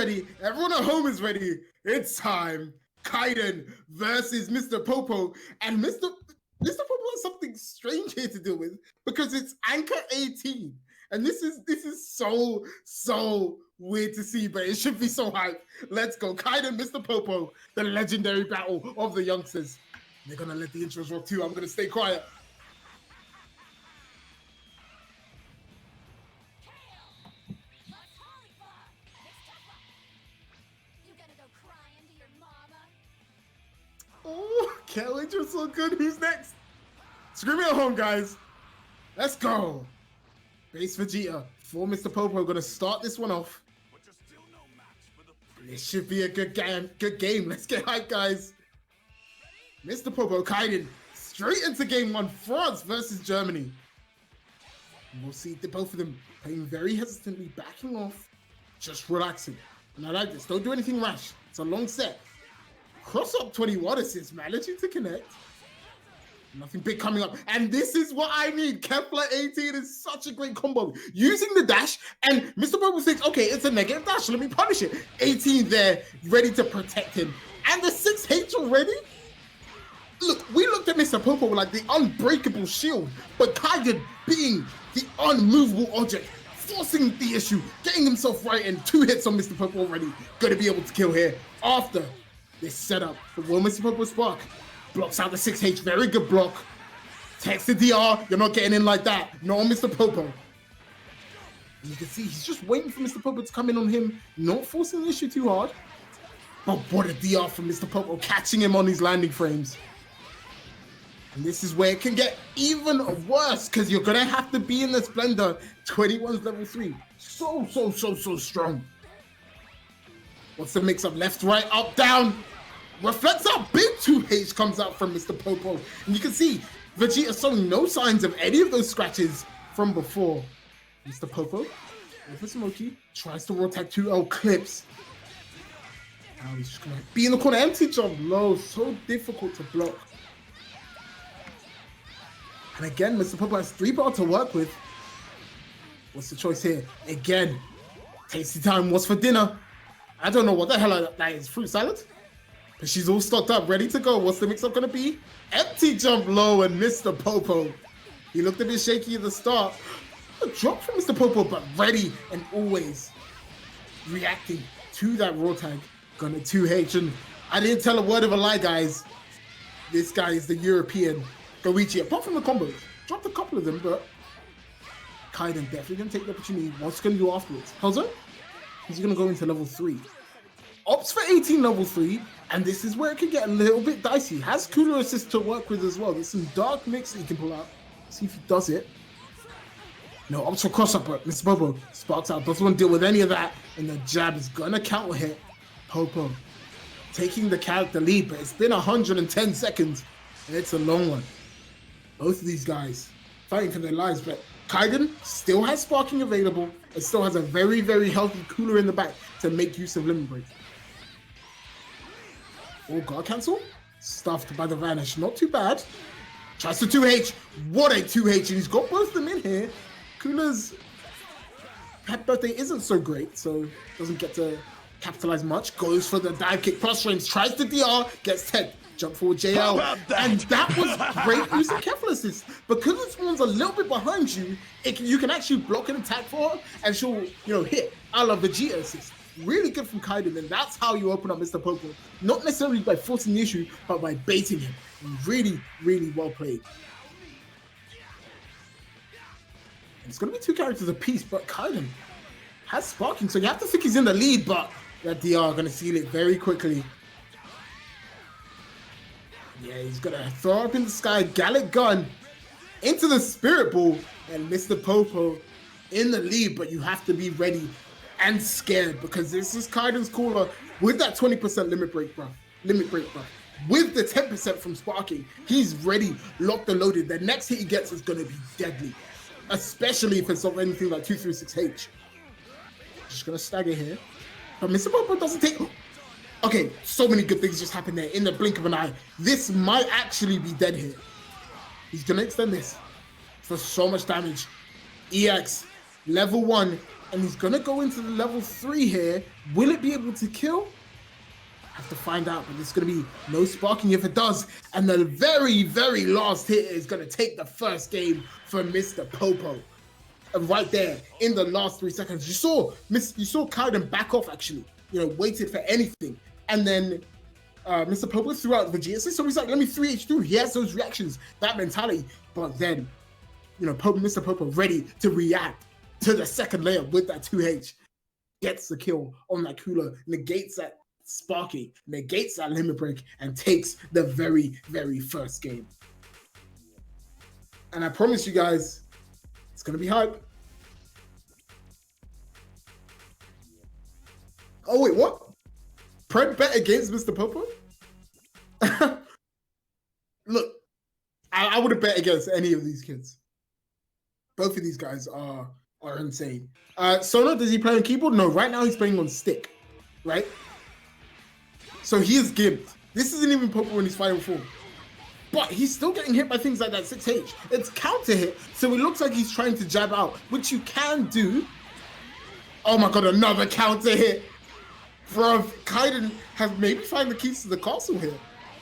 ready. Everyone at home is ready. It's time. Kyden versus MrPopo. And Mr. Popo has something strange here to deal with because it's Anchor 18. And this is so weird to see, but it should be so hype. Let's go. Kyden, MrPopo, the legendary battle of the youngsters. They're going to let the intros roll too. I'm going to stay quiet. Oh, Kelly just so good. Who's next? Scream it at home, guys. Let's go. Base Vegeta for MrPopo. Gonna start this one off. This should be a good game. Let's get hyped, guys. MrPopo, Kyden, straight into game one. France versus Germany. And we'll see both of them playing very hesitantly, backing off, just relaxing. And I like this. Don't do anything rash. It's a long set. Cross up 21 assists, managing to connect. Nothing big coming up. And this is what I need. Kepler 18 is such a great combo. Using the dash, and MrPopo thinks, okay, it's a negative dash. Let me punish it. 18 there, ready to protect him. And the 6H already? Look, we looked at MrPopo like the unbreakable shield, but Kyden being the unmovable object, forcing the issue, getting himself right, and 2 hits on MrPopo already. Gonna be able to kill here after this setup. But will MrPopo spark? Blocks out the 6H, very good block. Text the DR, you're not getting in like that. No, MrPopo. And you can see he's just waiting for MrPopo to come in on him, not forcing the issue too hard. But what a DR from MrPopo, catching him on these landing frames. And this is where it can get even worse, because you're gonna have to be in the Splendor. 21's level 3. So strong. What's the mix up? Left, right, up, down. Reflects out. Big 2H comes out from MrPopo. And you can see Vegeta showing no signs of any of those scratches from before. MrPopo, over Smokey, tries to roll tag 2L clips. Now he's just gonna be in the corner. Empty jump low. So difficult to block. And again, MrPopo has 3 bar to work with. What's the choice here? Again, tasty time. What's for dinner? I don't know what the hell that is. Fruit salad? But she's all stocked up, ready to go. What's the mix-up going to be? Empty jump low and MrPopo. He looked a bit shaky at the start. A drop from MrPopo, but ready and always reacting to that raw tag. Gonna 2H, and I didn't tell a word of a lie, guys. This guy is the European Goichi. Apart from the combos, dropped a couple of them, but Kyden definitely going to take the opportunity. What's going to do afterwards? How's it? He's going to go into level 3. Opts for 18 level 3, and this is where it can get a little bit dicey. Has cooler assist to work with as well. There's some dark mix that he can pull out. See if he does it. No, opts for cross up, but MrPopo sparks out. Doesn't want to deal with any of that, and the jab is going to counter hit. Popo taking the character lead, but it's been 110 seconds, and it's a long one. Both of these guys fighting for their lives, but Kyden still has sparking available. It still has a very, very healthy cooler in the back to make use of limit break. Oh, guard cancel. Stuffed by the vanish. Not too bad. Tries to 2H. What a 2H. And he's got both of them in here. Cooler's birthday isn't so great, so doesn't get to capitalize much. Goes for the dive kick cross range. Tries the DR. Gets 10. Jump forward JL. And that was great using Kefla assist. Because this one's a little bit behind you, you can actually block an attack for her and she'll, hit a la Vegeta assist. Really good from Kyden, and that's how you open up MrPopo. Not necessarily by forcing the issue, but by baiting him. And really, really well played. And it's going to be 2 characters apiece, but Kyden has sparking, so you have to think he's in the lead, but that DR going to seal it very quickly. Yeah, he's going to throw up in the sky, Gallic gun into the Spirit Ball, and MrPopo in the lead, but you have to be ready and scared because this is Kyden's caller with that 20% limit break, bro. With the 10% from sparking, he's ready, locked and loaded. The next hit he gets is going to be deadly, especially if it's of anything like 236H. Just going to stagger here, but MrPopo doesn't take... Okay, so many good things just happened there in the blink of an eye. This might actually be dead here. He's going to extend this for so much damage. EX, level 1, And he's going to go into the level 3 here. Will it be able to kill? Have to find out, but there's going to be no sparking if it does. And the very, very last hit is going to take the first game for MrPopo. And right there, in the last 3 seconds, you saw Kyden back off, actually. You know, waited for anything. And then MrPopo threw out Vegeta. So he's like, let me 3H through. He has those reactions, that mentality. But then, you know, MrPopo ready to react to the second layer with that 2H. Gets the kill on that cooler, negates that sparking, negates that limit break, and takes the very, very first game. And I promise you guys, it's going to be hype. Oh, wait, what? Pred bet against MrPopo? Look, I would have bet against any of these kids. Both of these guys are insane. Sono, does he play on keyboard? No, right now he's playing on stick, right? So he is gimped. This isn't even Popo in his final form. But he's still getting hit by things like that 6H. It's counter hit, so it looks like he's trying to jab out, which you can do. Oh my god, another counter hit. Bro, Kyden has maybe found the keys to the castle here.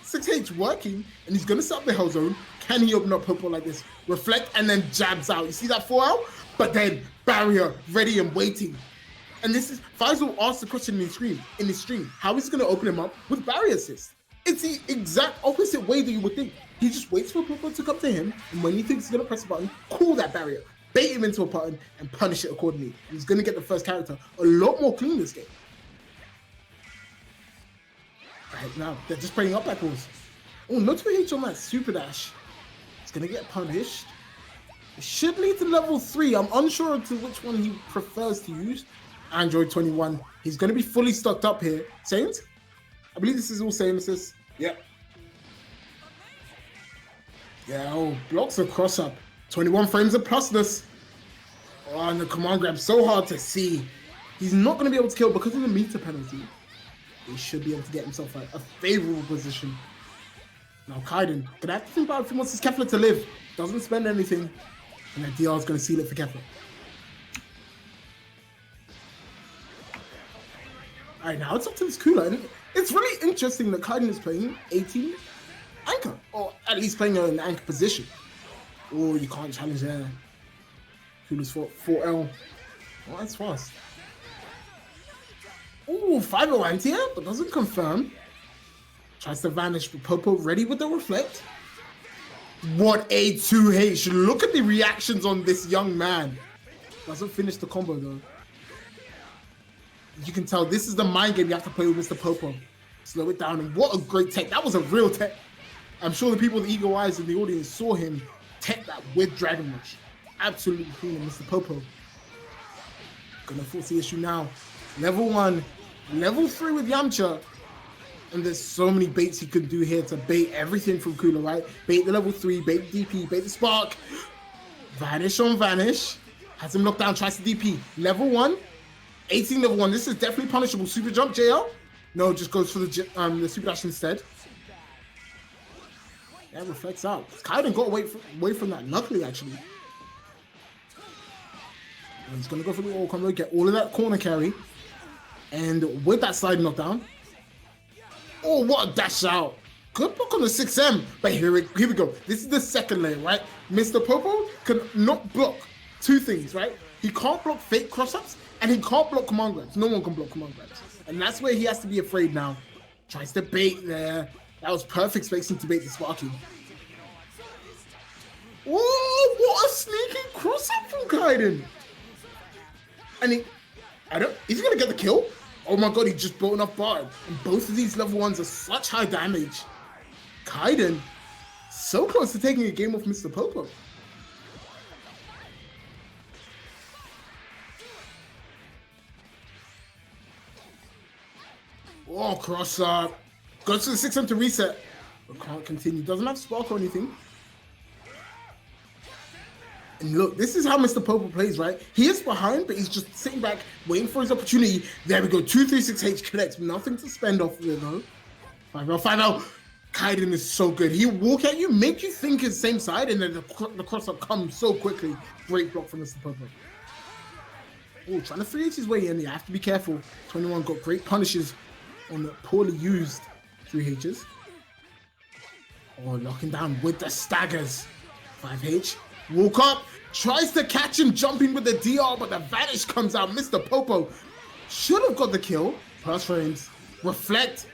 6H working, and he's going to set up the hell zone. Can he open up Popo like this? Reflect, and then jabs out. You see that 4 out? But then, barrier, ready and waiting. And this is, Faisal asked the question in his stream, how is he going to open him up with barrier assist? It's the exact opposite way that you would think. He just waits for Popo to come to him, and when he thinks he's going to press a button, call that barrier, bait him into a button, and punish it accordingly. And he's going to get the first character a lot more clean this game. Right now, they're just playing up back balls. Oh, no 2H on that super dash. It's going to get punished. It should lead to level 3. I'm unsure to which one he prefers to use. Android 21. He's going to be fully stocked up here. Saiyans? I believe this is all Saiyan assist. Yep. Yeah, oh, blocks a cross up. 21 frames of plusness. Oh, and the command grab, so hard to see. He's not going to be able to kill because of the meter penalty. He should be able to get himself a favorable position. Now Kyden, gonna have to think about if he wants his Kefla to live. Doesn't spend anything. And then DR is gonna seal it for Kefla. Alright, now it's up to this cooler. And it's really interesting that Kyden is playing 18 anchor. Or at least playing an anchor position. Oh, you can't challenge there. Cooler's 4L. Oh, that's fast. Ooh, 5-0 anti-air, but doesn't confirm. Tries to vanish, but Popo ready with the reflect. What a 2H. Look at the reactions on this young man. Doesn't finish the combo, though. You can tell this is the mind game you have to play with MrPopo. Slow it down, and what a great tech. That was a real tech. I'm sure the people with eagle eyes in the audience saw him tech that with Dragon Rush. Absolutely clean, MrPopo. Gonna force the issue now. Level 1. Level 3 with Yamcha, and there's so many baits he can do here to bait everything from Cooler, right? Bait the level 3, bait the DP, bait the spark. Vanish on vanish. Has him locked down, tries to DP. Level 1, 18 level 1. This is definitely punishable. Super jump, JL? No, just goes for the super dash instead. Yeah, reflects out. Kyden got away from that, luckily, actually. And he's going to go for the all combo, get all of that corner carry. And with that slide knockdown, oh, what a dash out. Good block on the 6M. But here we go. This is the second layer, right? MrPopo can not block 2 things, right? He can't block fake cross-ups, and he can't block command grabs. No one can block command grabs. And that's where he has to be afraid now. Tries to bait there. That was perfect spacing to bait the sparking. Whoa, what a sneaky cross-up from Kyden. And is he going to get the kill? Oh my god, he just brought enough bar. And both of these level 1s are such high damage. Kyden, so close to taking a game off MrPopo. Oh, cross up. Goes to the 6M to reset. But can't continue. Doesn't have spark or anything. And look, this is how MrPopo plays, right? He is behind, but he's just sitting back, waiting for his opportunity. There we go, 2-3-6H connects. Nothing to spend off with, though. 5-0, 5-0. Kyden is so good. He'll walk at you, make you think it's same side, and then the cross-up comes so quickly. Great block from MrPopo. Oh, trying to 3H his way in. You have to be careful. 21 got great punishes on the poorly used 3Hs. Oh, locking down with the staggers. 5H. Walk up. Tries to catch him jumping with the DR, but the vanish comes out. MrPopo should have got the kill. Pass frames. Reflect.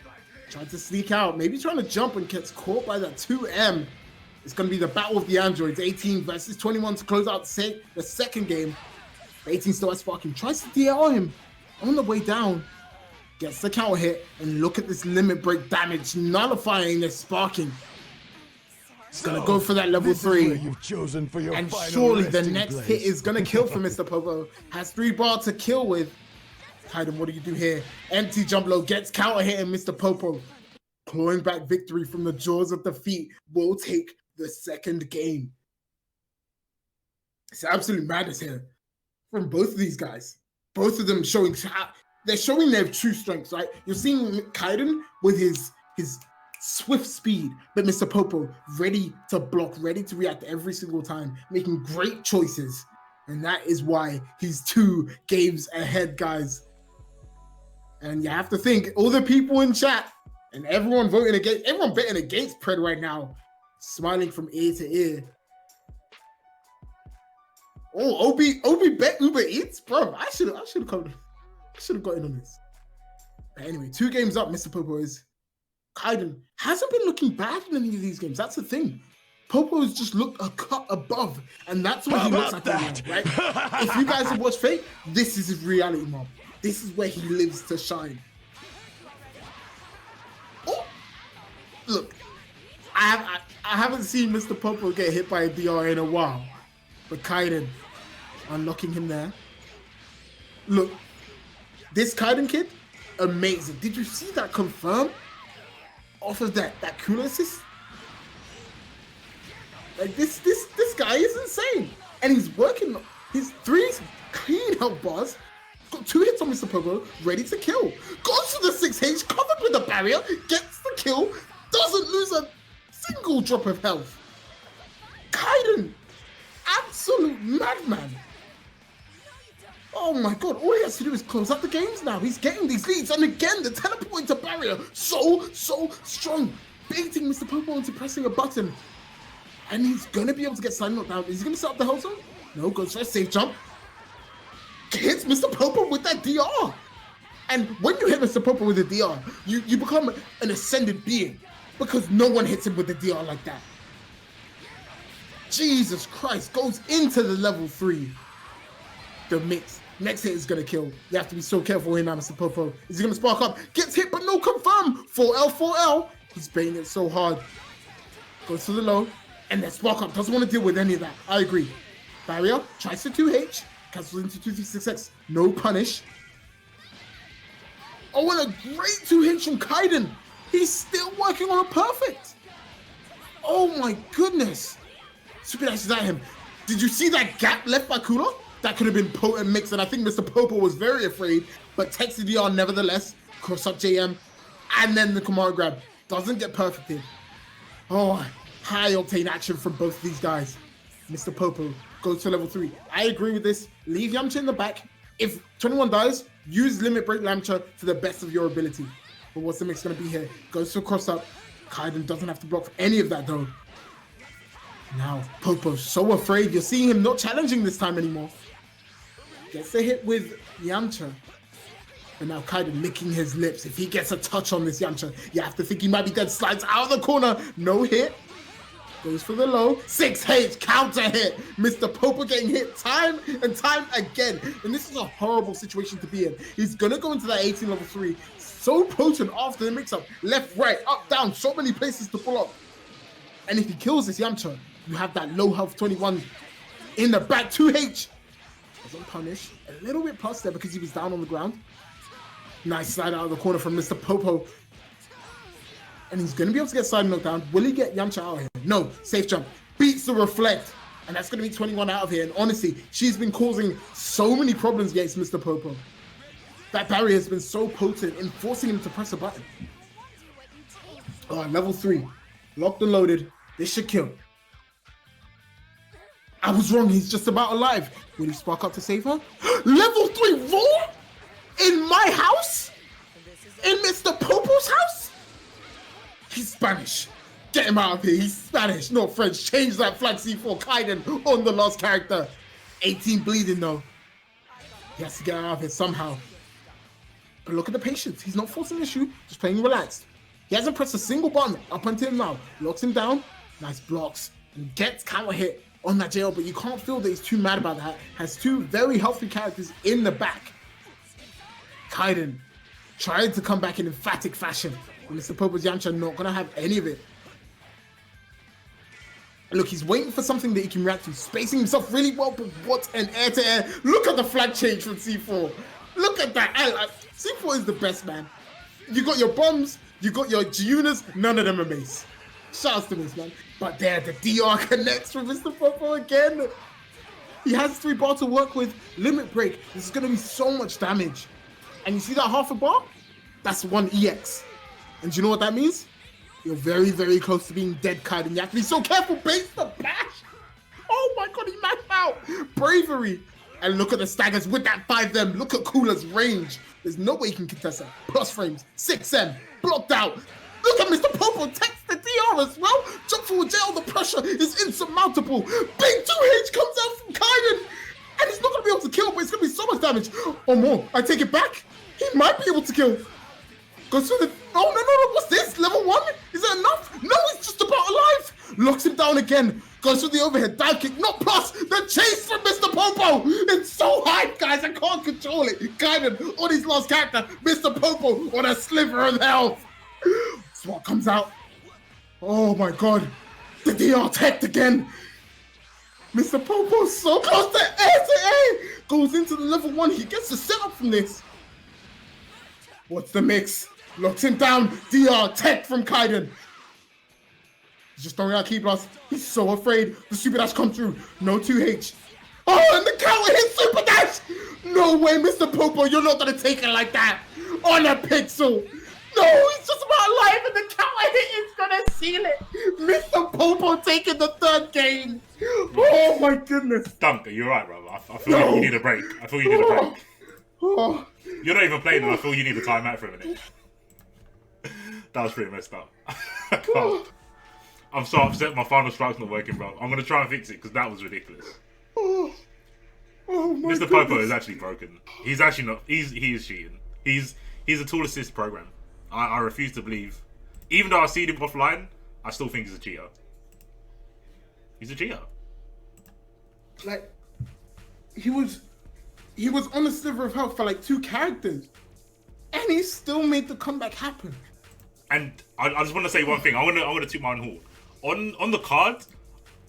Tried to sneak out. Maybe trying to jump and gets caught by that 2M. It's going to be the battle of the androids. 18 versus 21 to close out the second game. 18 still has sparking. Tries to DR him on the way down. Gets the counter hit. And look at this limit break damage. Nullifying the sparking. It's going to go for that level 3. You've chosen for your and final surely the resting next place. hit is going to kill for MrPopo. Has 3 bar to kill with. Kyden, what do you do here? Empty jump low. Gets counter hit and MrPopo. Clawing back victory from the jaws of defeat. Will take the second game. It's absolute madness here from both of these guys. Both of them showing, they're showing their true strengths, right? You're seeing Kyden with his swift speed, but MrPopo ready to block, ready to react every single time, making great choices. And that is why he's 2 games ahead, guys. And you have to think, all the people in chat and everyone betting against Pred right now, smiling from ear to ear. Oh, Obi bet Uber Eats? Bro, I should have got in on this. But anyway, 2 games up, MrPopo is. Kyden hasn't been looking bad in any of these games. That's the thing. Popo has just looked a cut above, and that's what he looks like right now, right? If you guys have watched Fate, this is his reality mob. This is where he lives to shine. Oh, look, I haven't seen MrPopo get hit by a DR in a while, but Kyden unlocking him there. Look, this Kyden kid, amazing. Did you see that confirm off of that Kula assist? Like this guy is insane, and he's working. His 3 clean health bars. Got 2 hits on MrPopo, ready to kill. Goes for the 6H, covered with the barrier, gets the kill, doesn't lose a single drop of health. Kyden, absolute madman. Oh my god, all he has to do is close up the games now. He's getting these leads, and again, the teleport into barrier. So strong. Baiting MrPopo into pressing a button. And he's going to be able to get side knocked down. Is he going to set up the whole zone? No, goes for a safe jump. Hits MrPopo with that DR. And when you hit MrPopo with a DR, you become an ascended being, because no one hits him with a DR like that. Jesus Christ, goes into the level 3. The mix. Next hit is going to kill. You have to be so careful here now, MrPopo. Is he going to spark up? Gets hit, but no confirm. 4L. He's baiting it so hard. Goes to the low. And then spark up. Doesn't want to deal with any of that. I agree. Barrier. Tries to 2H. Cancels into 236X. No punish. Oh, and a great 2H from Kyden. He's still working on a perfect. Oh my goodness. Super nice at him. Did you see that gap left by Kula? That could have been potent mix, and I think MrPopo was very afraid, but takes the DR nevertheless. Cross up JM, and then the Kamara grab. Doesn't get perfected. Oh, high octane action from both of these guys. MrPopo goes to level 3. I agree with this. Leave Yamcha in the back. If 21 dies, use limit break Yamcha to the best of your ability. But what's the mix going to be here? Goes to cross up. Kyden doesn't have to block for any of that though. Now, Popo's so afraid. You're seeing him not challenging this time anymore. Gets the hit with Yamcha. And now Kyden licking his lips. If he gets a touch on this Yamcha, you have to think he might be dead. Slides out of the corner. No hit. Goes for the low. 6H counter hit. MrPopo getting hit time and time again. And this is a horrible situation to be in. He's going to go into that 18 level 3. So potent after the mix-up. Left, right, up, down. So many places to pull up. And if he kills this Yamcha, you have that low health 21 in the back. 2H. Doesn't punish. A little bit plus there because he was down on the ground. Nice slide out of the corner from MrPopo. And he's going to be able to get side knocked down. Will he get Yamcha out of here? No. Safe jump. Beats the reflect. And that's going to be 21 out of here. And honestly, she's been causing so many problems against MrPopo. That barrier has been so potent in forcing him to press a button. Oh, level 3. Locked and loaded. This should kill. I was wrong. He's just about alive. Will he spark up to save her? Level 3 roar? In my house? In Mr. Popo's house? He's Spanish. Get him out of here. He's Spanish, not French. Change that flag C4 Kyden on the last character. 18 bleeding though. He has to get out of here somehow. But look at the patience. He's not forcing the issue, just playing relaxed. He hasn't pressed a single button up until now. Locks him down. Nice blocks. And gets counter hit on that jail, but you can't feel that he's too mad about that. Has two very healthy characters in the back. Kyden trying to come back in emphatic fashion. Mr. Popo's Yamcha not gonna have any of it. Look, he's waiting for something that he can react to, spacing himself really well, but what an air-to-air. Look at the flag change from C4. Look at that. C4 is the best, man. You got your bombs, you got your Giunas, none of them are Mace. Shouts to Mace, man. But there, the DR connects from Mr. Popo again. He has 3 bar to work with. Limit break. This is going to be so much damage. And you see that half a bar? That's 1 EX. And do you know what that means? You're very, very close to being dead, Kyden. You have to be so careful. Base the bash. Oh my god, he maxed out. Bravery. And look at the staggers with that 5M. Look at Cooler's range. There's no way he can contest that. Plus frames. 6M. Blocked out. Look at Mr. Popo. Takes the DR as well. Jump forward jail. The pressure is insurmountable. Big 2H comes out from Kyden. And he's not going to be able to kill, but it's going to be so much damage. Or more. I take it back. He might be able to kill. Goes through the... Oh, no. What's this? Level 1? Is that enough? No, he's just about alive. Locks him down again. Goes through the overhead. Dive kick. Not plus. The chase from Mr. Popo. It's so hype, guys. I can't control it. Kyden on his last character. Mr. Popo on a sliver of health. Swat comes out. Oh, my God. The DR teched again. Mr. Popo's so close to air. Goes into the level 1. He gets the setup from this. What's the mix? Locks him down. DR tech from Kyden. He's just throwing out key blast. He's so afraid. The super dash comes through. No 2H. Oh, and the counter hit super dash. No way, Mr. Popo. You're not going to take it like that. On a pixel. No, he's just about alive and the counter hit is going to seal it. Mr. Popo taking the 3rd game. Oh, my goodness. Dunk, you're right, bro. I feel like you need a break. I feel you need a break. Oh. You're not even playing, and I feel you need a timeout for a minute. That was pretty messed up. I can't. I'm so upset my final strike's not working, bro. I'm going to try and fix it, because that was ridiculous. Oh my Mr. Popo is actually broken. He's actually not. He is cheating. He's a tool assist program. I refuse to believe. Even though I see him offline, I still think he's a cheater. He's a cheater. Like, he was on a sliver of health for like 2 characters. And he still made the comeback happen. And I just want to say one thing. I want to toot my own horn. On the card,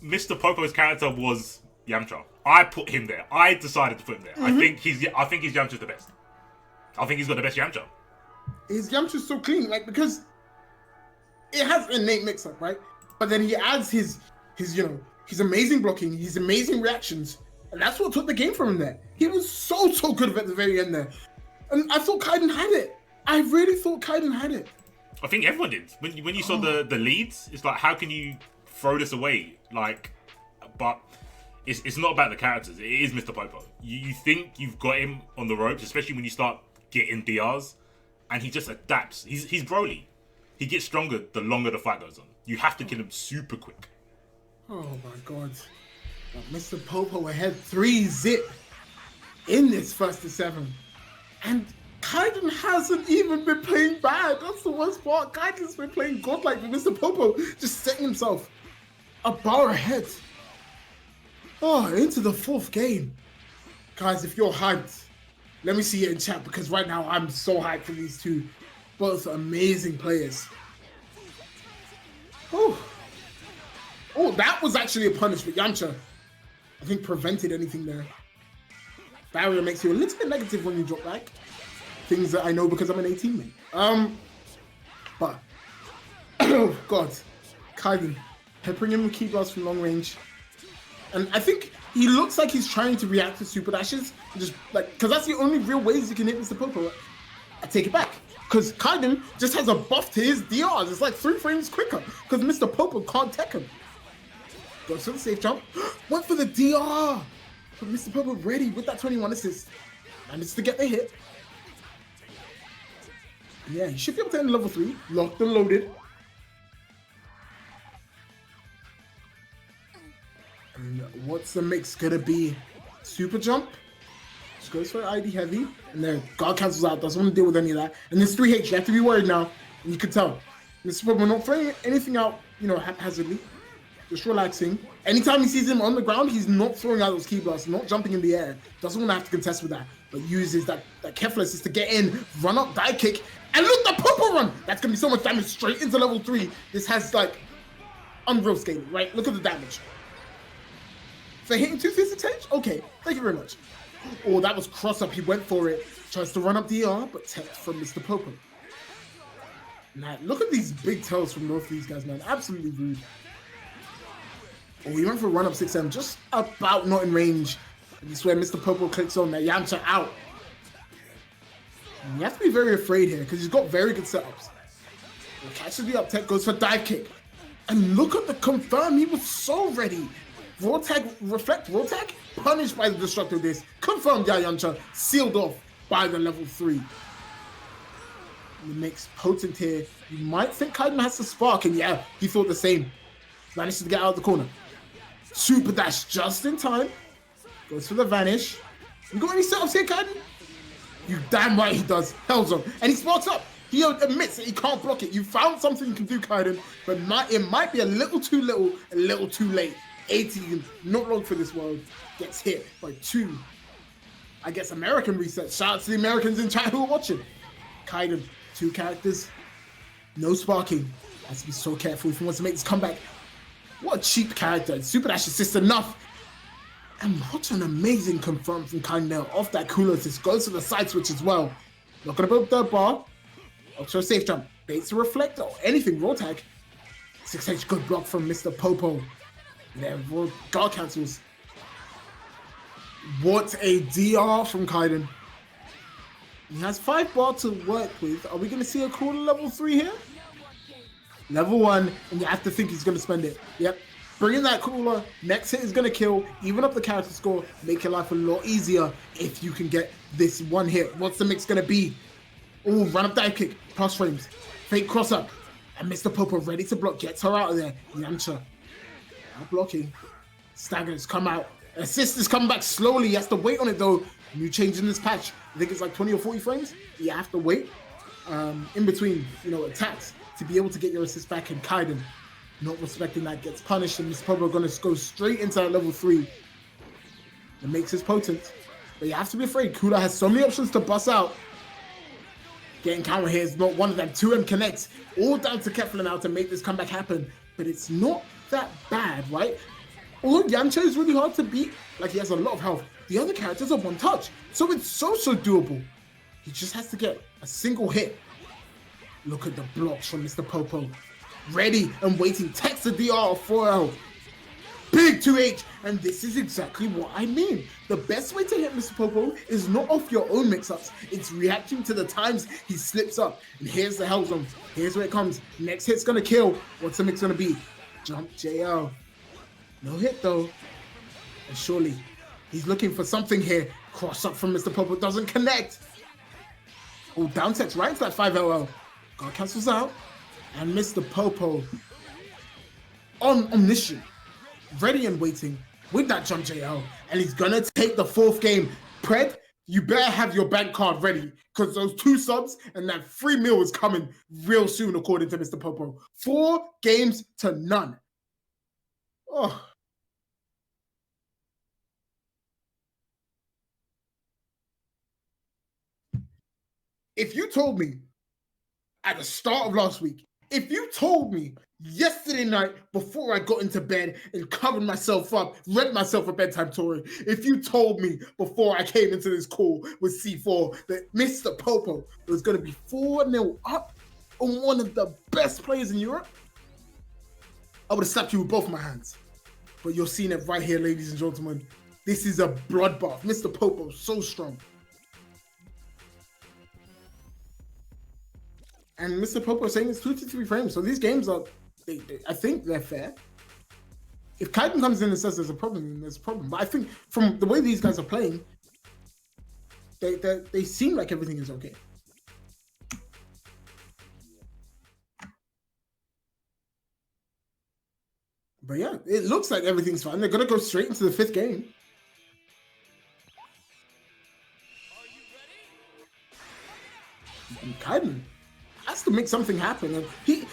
Mr. Popo's character was Yamcha. I put him there. I decided to put him there. I think he's Yamcha's the best. I think he's got the best Yamcha. His Yamcha's so clean, like, because it has innate mix-up, right? But then he adds his his amazing blocking, his amazing reactions, and that's what took the game from him there. He was so good at the very end there. And I thought Kyden had it. I really thought Kyden had it. I think everyone did. When you saw the leads, it's like, how can you throw this away? Like, but it's not about the characters. It is Mr. Popo. You think you've got him on the ropes, especially when you start getting DRs, and he just adapts. He's Broly. He gets stronger the longer the fight goes on. You have to kill him super quick. Oh my God. Mr. Popo ahead 3-0 in this 1st to 7. And Kyden hasn't even been playing bad. That's the worst part. Kyden's been playing godlike, but Mr. Popo just setting himself a bar ahead. Oh, into the 4th game. Guys, if you're hyped, let me see it in chat, because right now I'm so hyped for these two. Both amazing players. Oh, that was actually a punish, but Yamcha, I think, prevented anything there. Barrier makes you a little bit negative when you drop back. Things that I know because I'm an 18 mate. But oh God, Kyden peppering him with key blasts from long range, and I think he looks like he's trying to react to super dashes, just like, because that's the only real ways you can hit Mr. Popo. I take it back, because Kyden just has a buff to his DRs. It's like 3 frames quicker because Mr. Popo can't tech him. Goes for the safe jump. Went for the DR. But MrPopo ready with that 21 assist. Managed to get the hit. Yeah, he should be able to end level 3. Locked and loaded. And what's the mix gonna be? Super jump? Just goes for ID heavy. And then guard cancels out. Doesn't want to deal with any of that. And there's 3H. You have to be worried now. And you can tell. MrPopo not throwing anything out, you know, haphazardly. Just relaxing. Anytime he sees him on the ground, he's not throwing out those key blasts, not jumping in the air. Doesn't want to have to contest with that, but uses that carefulness to get in, run up, dive kick, and look, the Popo run! That's going to be so much damage straight into level 3. This has, like, unreal scaling, right? Look at the damage. For hitting 2 physics H? Okay, thank you very much. Oh, that was cross-up. He went for it. Tries to run up DR, but tech from MrPopo. Now, look at these big tails from both of these guys, man. Absolutely rude. Oh, he went for a run-up 6M, just about not in range. And this is where MrPopo clicks on that Yamcha out. And you have to be very afraid here, because he's got very good setups. He catches the up tech, goes for dive kick. And look at the confirm, he was so ready. Raw tag, reflect, raw tag, punished by the destructive disc. Confirmed Yamcha, sealed off by the level 3. The mix potent here. You might think Kyden has to spark, and yeah, he thought the same. Manages to get out of the corner. Super dash just in time. Goes for the vanish. You got any setups here, Kyden? You damn right he does. Hell's on. And he sparks up. He admits that he can't block it. You found something you can do, Kyden, but it might be a little too little, a little too late. 18, not long for this world, gets hit by 2, I guess, American resets. Shout out to the Americans in chat who are watching. Kyden, 2 characters, no sparking. Has to be so careful if he wants to make this comeback. What a cheap character. Super dash assist enough. And what an amazing confirm from Kyden there. Off that cooler assist. Goes to the side switch as well. Not going to build third bar. Ultra safe jump. Baits a reflector or anything. Raw tag. 6H good block from MrPopo. There, raw guard cancels. What a DR from Kyden. He has 5 bar to work with. Are we going to see a cooler level 3 here? Level 1, and you have to think he's going to spend it. Yep. Bring in that cooler. Next hit is going to kill. Even up the character score. Make your life a lot easier if you can get this one hit. What's the mix going to be? Oh, run up dive kick. Plus frames. Fake cross up. And MrPopo ready to block. Gets her out of there. Yamcha. Now blocking. Staggers come out. Assist is coming back slowly. He has to wait on it though. New change in this patch. I think it's like 20 or 40 frames. You have to wait in between, you know, attacks to be able to get your assist back. And Kyden, not respecting that, gets punished, and MrPopo going to go straight into that level 3. It makes his potent, but you have to be afraid. Kula has so many options to bust out. Getting counter here is not one of them. 2M connects, all down to Kefla now to make this comeback happen, but it's not that bad, right? Although Yamcha is really hard to beat, like he has a lot of health, the other characters are one touch, so it's so doable. He just has to get a single hit. Look at the blocks from MrPopo. Ready and waiting. Text the DR 4L. Big 2H. And this is exactly what I mean. The best way to hit MrPopo is not off your own mix-ups. It's reacting to the times he slips up. And here's the hell zone. Here's where it comes. Next hit's going to kill. What's the mix going to be? Jump JL. No hit though. And surely he's looking for something here. Cross up from MrPopo. Doesn't connect. Oh, down text right into that 5LL. God cancels out, and MrPopo omniscient, ready and waiting with that jump JL, and he's gonna take the 4th game. Pred, you better have your bank card ready, because those 2 subs and that free meal is coming real soon, according to MrPopo. 4 games to none. Oh. If you told me at the start of last week, if you told me yesterday night before I got into bed and covered myself up, read myself a bedtime story, if you told me before I came into this call with C4 that MrPopo was going to be 4-0 up on one of the best players in Europe, I would have slapped you with both my hands. But you're seeing it right here, ladies and gentlemen. This is a bloodbath. MrPopo, so strong. And MrPopo is saying it's 2 to 3 frames. So these games are, I think they're fair. If Kyden comes in and says there's a problem, then there's a problem. But I think from the way these guys are playing, they seem like everything is okay. But yeah, it looks like everything's fine. They're gonna go straight into the 5th game. And Kyden has to make something happen. And he's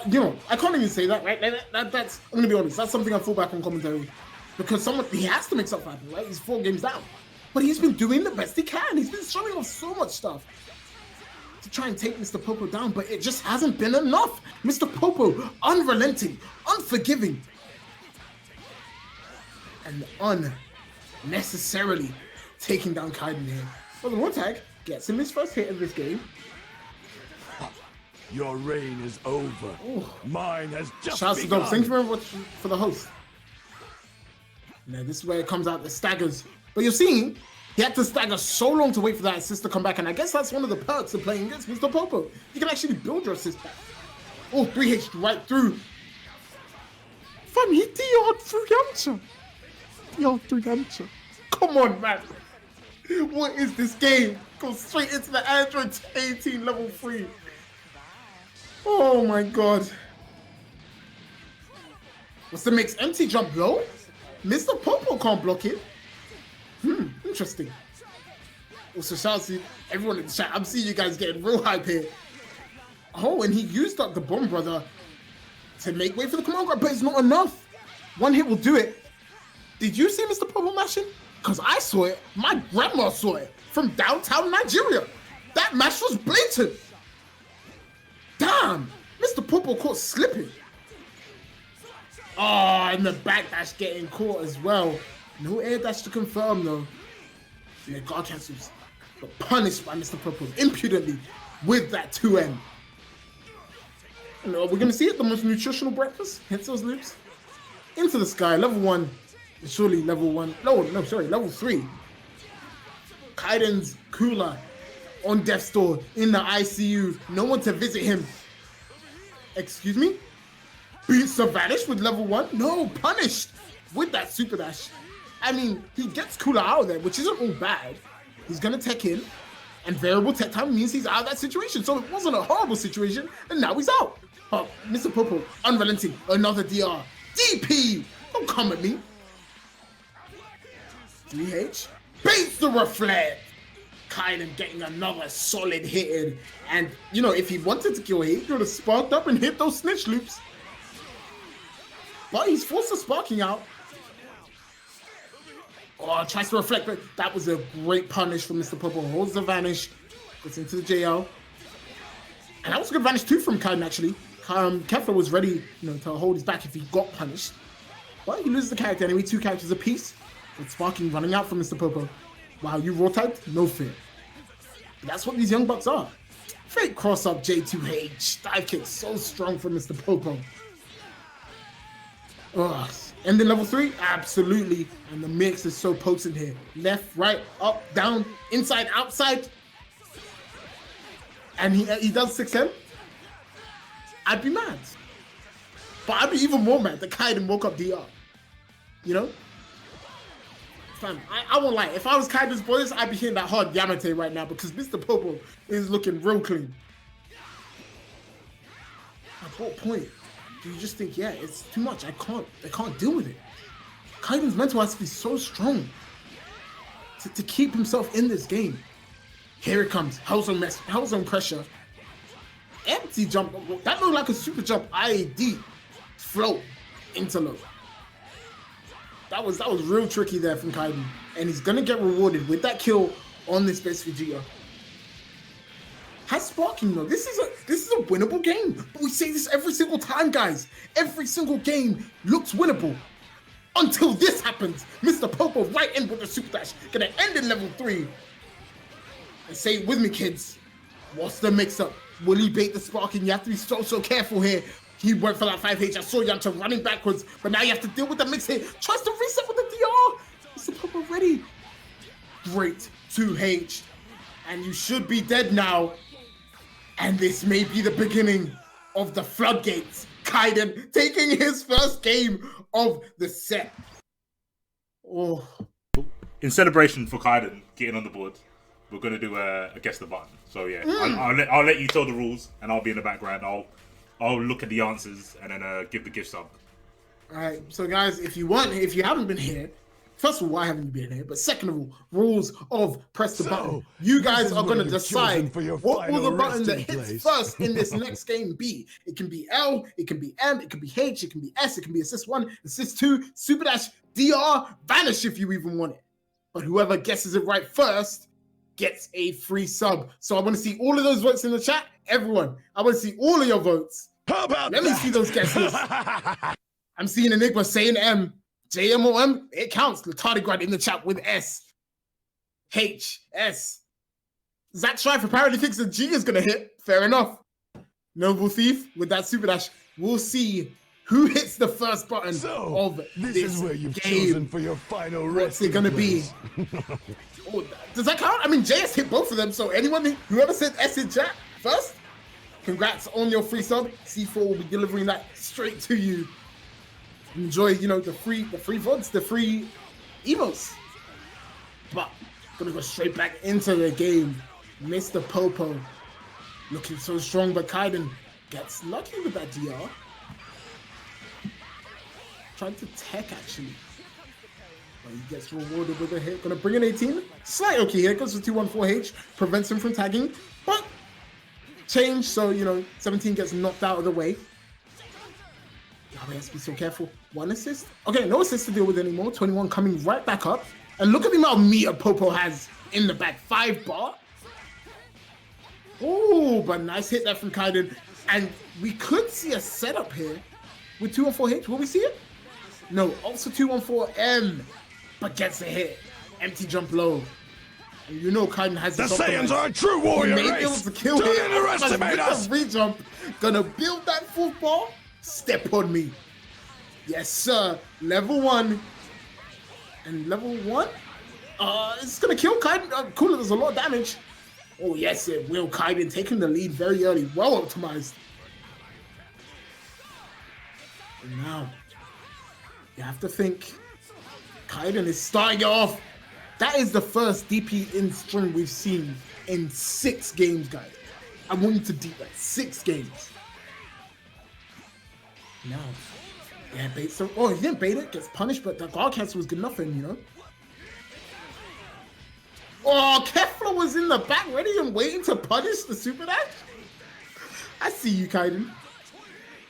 you know, I can't even say that, right? That's I'm gonna be honest. That's something I fall back on commentary because he has to make something happen, right? He's 4 games down, but he's been doing the best he can. He's been showing off so much stuff to try and take MrPopo down, but it just hasn't been enough. MrPopo, unrelenting, unforgiving, and unnecessarily taking down Kyden here. Well, the Wartag gets him his first hit of this game. Your reign is over. Ooh. Mine has just begun. Shouts to Doc. Thank you very much for the host. Now, this is where it comes out, the staggers. But you're seeing, he had to stagger so long to wait for that assist to come back, and I guess that's one of the perks of playing against MrPopo. You can actually build your assist back. Oh, 3H right through. Fam, he DR'd through Yamcha. DR'd through Yamcha. Come on, man. What is this game? Go straight into the Android 18 level 3. Oh my god. What's the mix? Empty jump low? MrPopo can't block it. Interesting. Also, shout out to everyone in the chat. I'm seeing you guys getting real hype here. Oh, and he used up the bomb, brother, to make way for the command grab, but it's not enough. One hit will do it. Did you see MrPopo mashing? Because I saw it. My grandma saw it from downtown Nigeria. That mash was blatant. Damn, MrPopo caught slipping. Oh, and the back dash getting caught as well. No air dash to confirm though. Yeah, guard cancels. But punished by MrPopo impudently with that 2M. And we're going to see it, the most nutritional breakfast. Hits those lips. Into the sky, level 1. Surely level 1. No, sorry, level 3. Kyden's cooler on death's door in the ICU. No one to visit him. Excuse me? Beats the vanish with level 1? No, punished with that super dash. I mean, he gets cooler out of there, which isn't all bad. He's gonna tech in, and variable tech time means he's out of that situation. So it wasn't a horrible situation, and now he's out. But MrPopo, unrelenting, another DR. DP! Don't come at me. 3H. Beats the reflect. Kyden getting another solid hit in. And, you know, if he wanted to kill him, he could have sparked up and hit those snitch loops. But he's forced the sparking out. Oh, tries to reflect, but that was a great punish from MrPopo. Holds the vanish, gets into the JL. And that was a good vanish too from Kyden, actually. Kefla was ready, you know, to hold his back if he got punished. But he loses the character anyway, 2 characters apiece. With sparking running out from MrPopo. Wow, you raw typed? No fear. But that's what these young bucks are. Fake cross up J2H. Dive kick so strong from MrPopo. Ugh. And then level 3? Absolutely. And the mix is so potent here. Left, right, up, down, inside, outside. And he does 6M. I'd be mad. But I'd be even more mad that Kyden woke up DR. You know? Fam, I won't lie. If I was Kyden's boys, I'd be hitting that hard Yamate right now because MrPopo is looking real clean. At what point do you just think, yeah, it's too much. I can't deal with it. Kyden's mental has to be so strong to keep himself in this game. Here it comes. Hellzone pressure. Empty jump. That looked like a super jump. IAD. Float. Interlope. That was real tricky there from Kyden. And he's gonna get rewarded with that kill on this base Vegeta. Has sparking though. This is a winnable game. But we say this every single time, guys. Every single game looks winnable. Until this happens. MrPopo right in with the super dash. Gonna end in level 3. And say it with me, kids. What's the mix-up? Will he bait the sparking? You have to be so careful here. He went for that 5H. I saw Yamcha running backwards, but now you have to deal with the mix here. Tries to reset with the DR. MrPopo ready. Great 2H. And you should be dead now. And this may be the beginning of the floodgates. Kyden taking his first game of the set. Oh. In celebration for Kyden getting on the board, we're gonna do a guess the button. So yeah, I'll let you tell the rules, and I'll be in the background. I'll look at the answers and then give the gift sub. All right, so guys, if you haven't been here, first of all, why haven't you been here? But second of all, rules of press the button. You guys are going to decide what will the button that hits first in this next game be. It can be L, it can be M, it can be H, it can be S, it can be assist 1, assist 2, super dash, DR, vanish if you even want it. But whoever guesses it right first gets a free sub. So I want to see all of those votes in the chat. Everyone, I want to see all of your votes. How about Let me see those guesses. I'm seeing Enigma saying M. JM or M, it counts. Latardigrad in the chat with S. H, S. Zach Strife apparently thinks the G is going to hit. Fair enough. Noble Thief with that super dash. We'll see who hits the first button of this is where you've game. chosen for your final What's it going to be? Oh, does that count? I mean, JS hit both of them, so whoever said S in chat first, congrats on your free sub. C4 will be delivering that straight to you. Enjoy, the free VODs, the free emotes. But gonna go straight back into the game. MrPopo looking so strong, but Kyden gets lucky with that DR. Trying to tech actually. But he gets rewarded with a hit. Gonna bring in 18. Slight okay here, goes to 214H, prevents him from tagging. But change, so 17 gets knocked out of the way. Oh, he has to be so careful. 1 assist? Okay, no assist to deal with anymore. 21 coming right back up. And look at the amount of meter Popo has in the back. 5 bar. Oh, but nice hit there from Kyden. And we could see a setup here with 214H. Will we see it? No, also 214M. But gets a hit. Empty jump low. And Kyden has the Saiyans are a true warrior race. Able to kill Don't here. underestimate us. Re-jump. Gonna build that full ball. Step on me. Yes, sir. Level 1. And level 1? It's going to kill Kyden. Cooler does a lot of damage. Oh, yes, it will. Kyden taking the lead very early. Well optimized. And now, you have to think Kyden is starting it off. That is the first DP in string we've seen in 6 games, guys. I want you to deep that. 6 games. No. Yeah, bait so. Oh, he didn't bait it, gets punished, but the guard cancel was good enough for him, Oh, Kefla was in the back ready and waiting to punish the super dash. I see you, Kyden.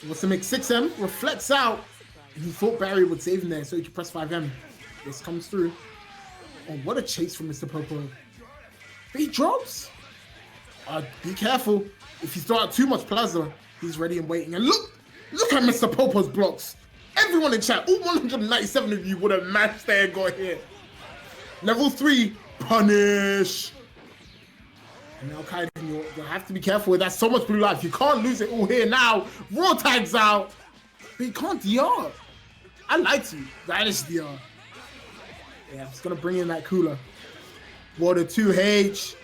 He wants to make 6M, reflects out. And he thought Barry would save him there so he could press 5M. This comes through. Oh, what a chase from MrPopo. But he drops. Be careful. If you throw out too much plasma, he's ready and waiting. And look at MrPopo's blocks. Everyone in chat, all 197 of you would have matched there and got here. Level 3, punish. And now Kyden, you'll have to be careful with that. So much blue life. You can't lose it all here now. Raw tags out. But you can't DR. I like to. Vanish DR. Yeah, it's going to bring in that cooler. Water 2H.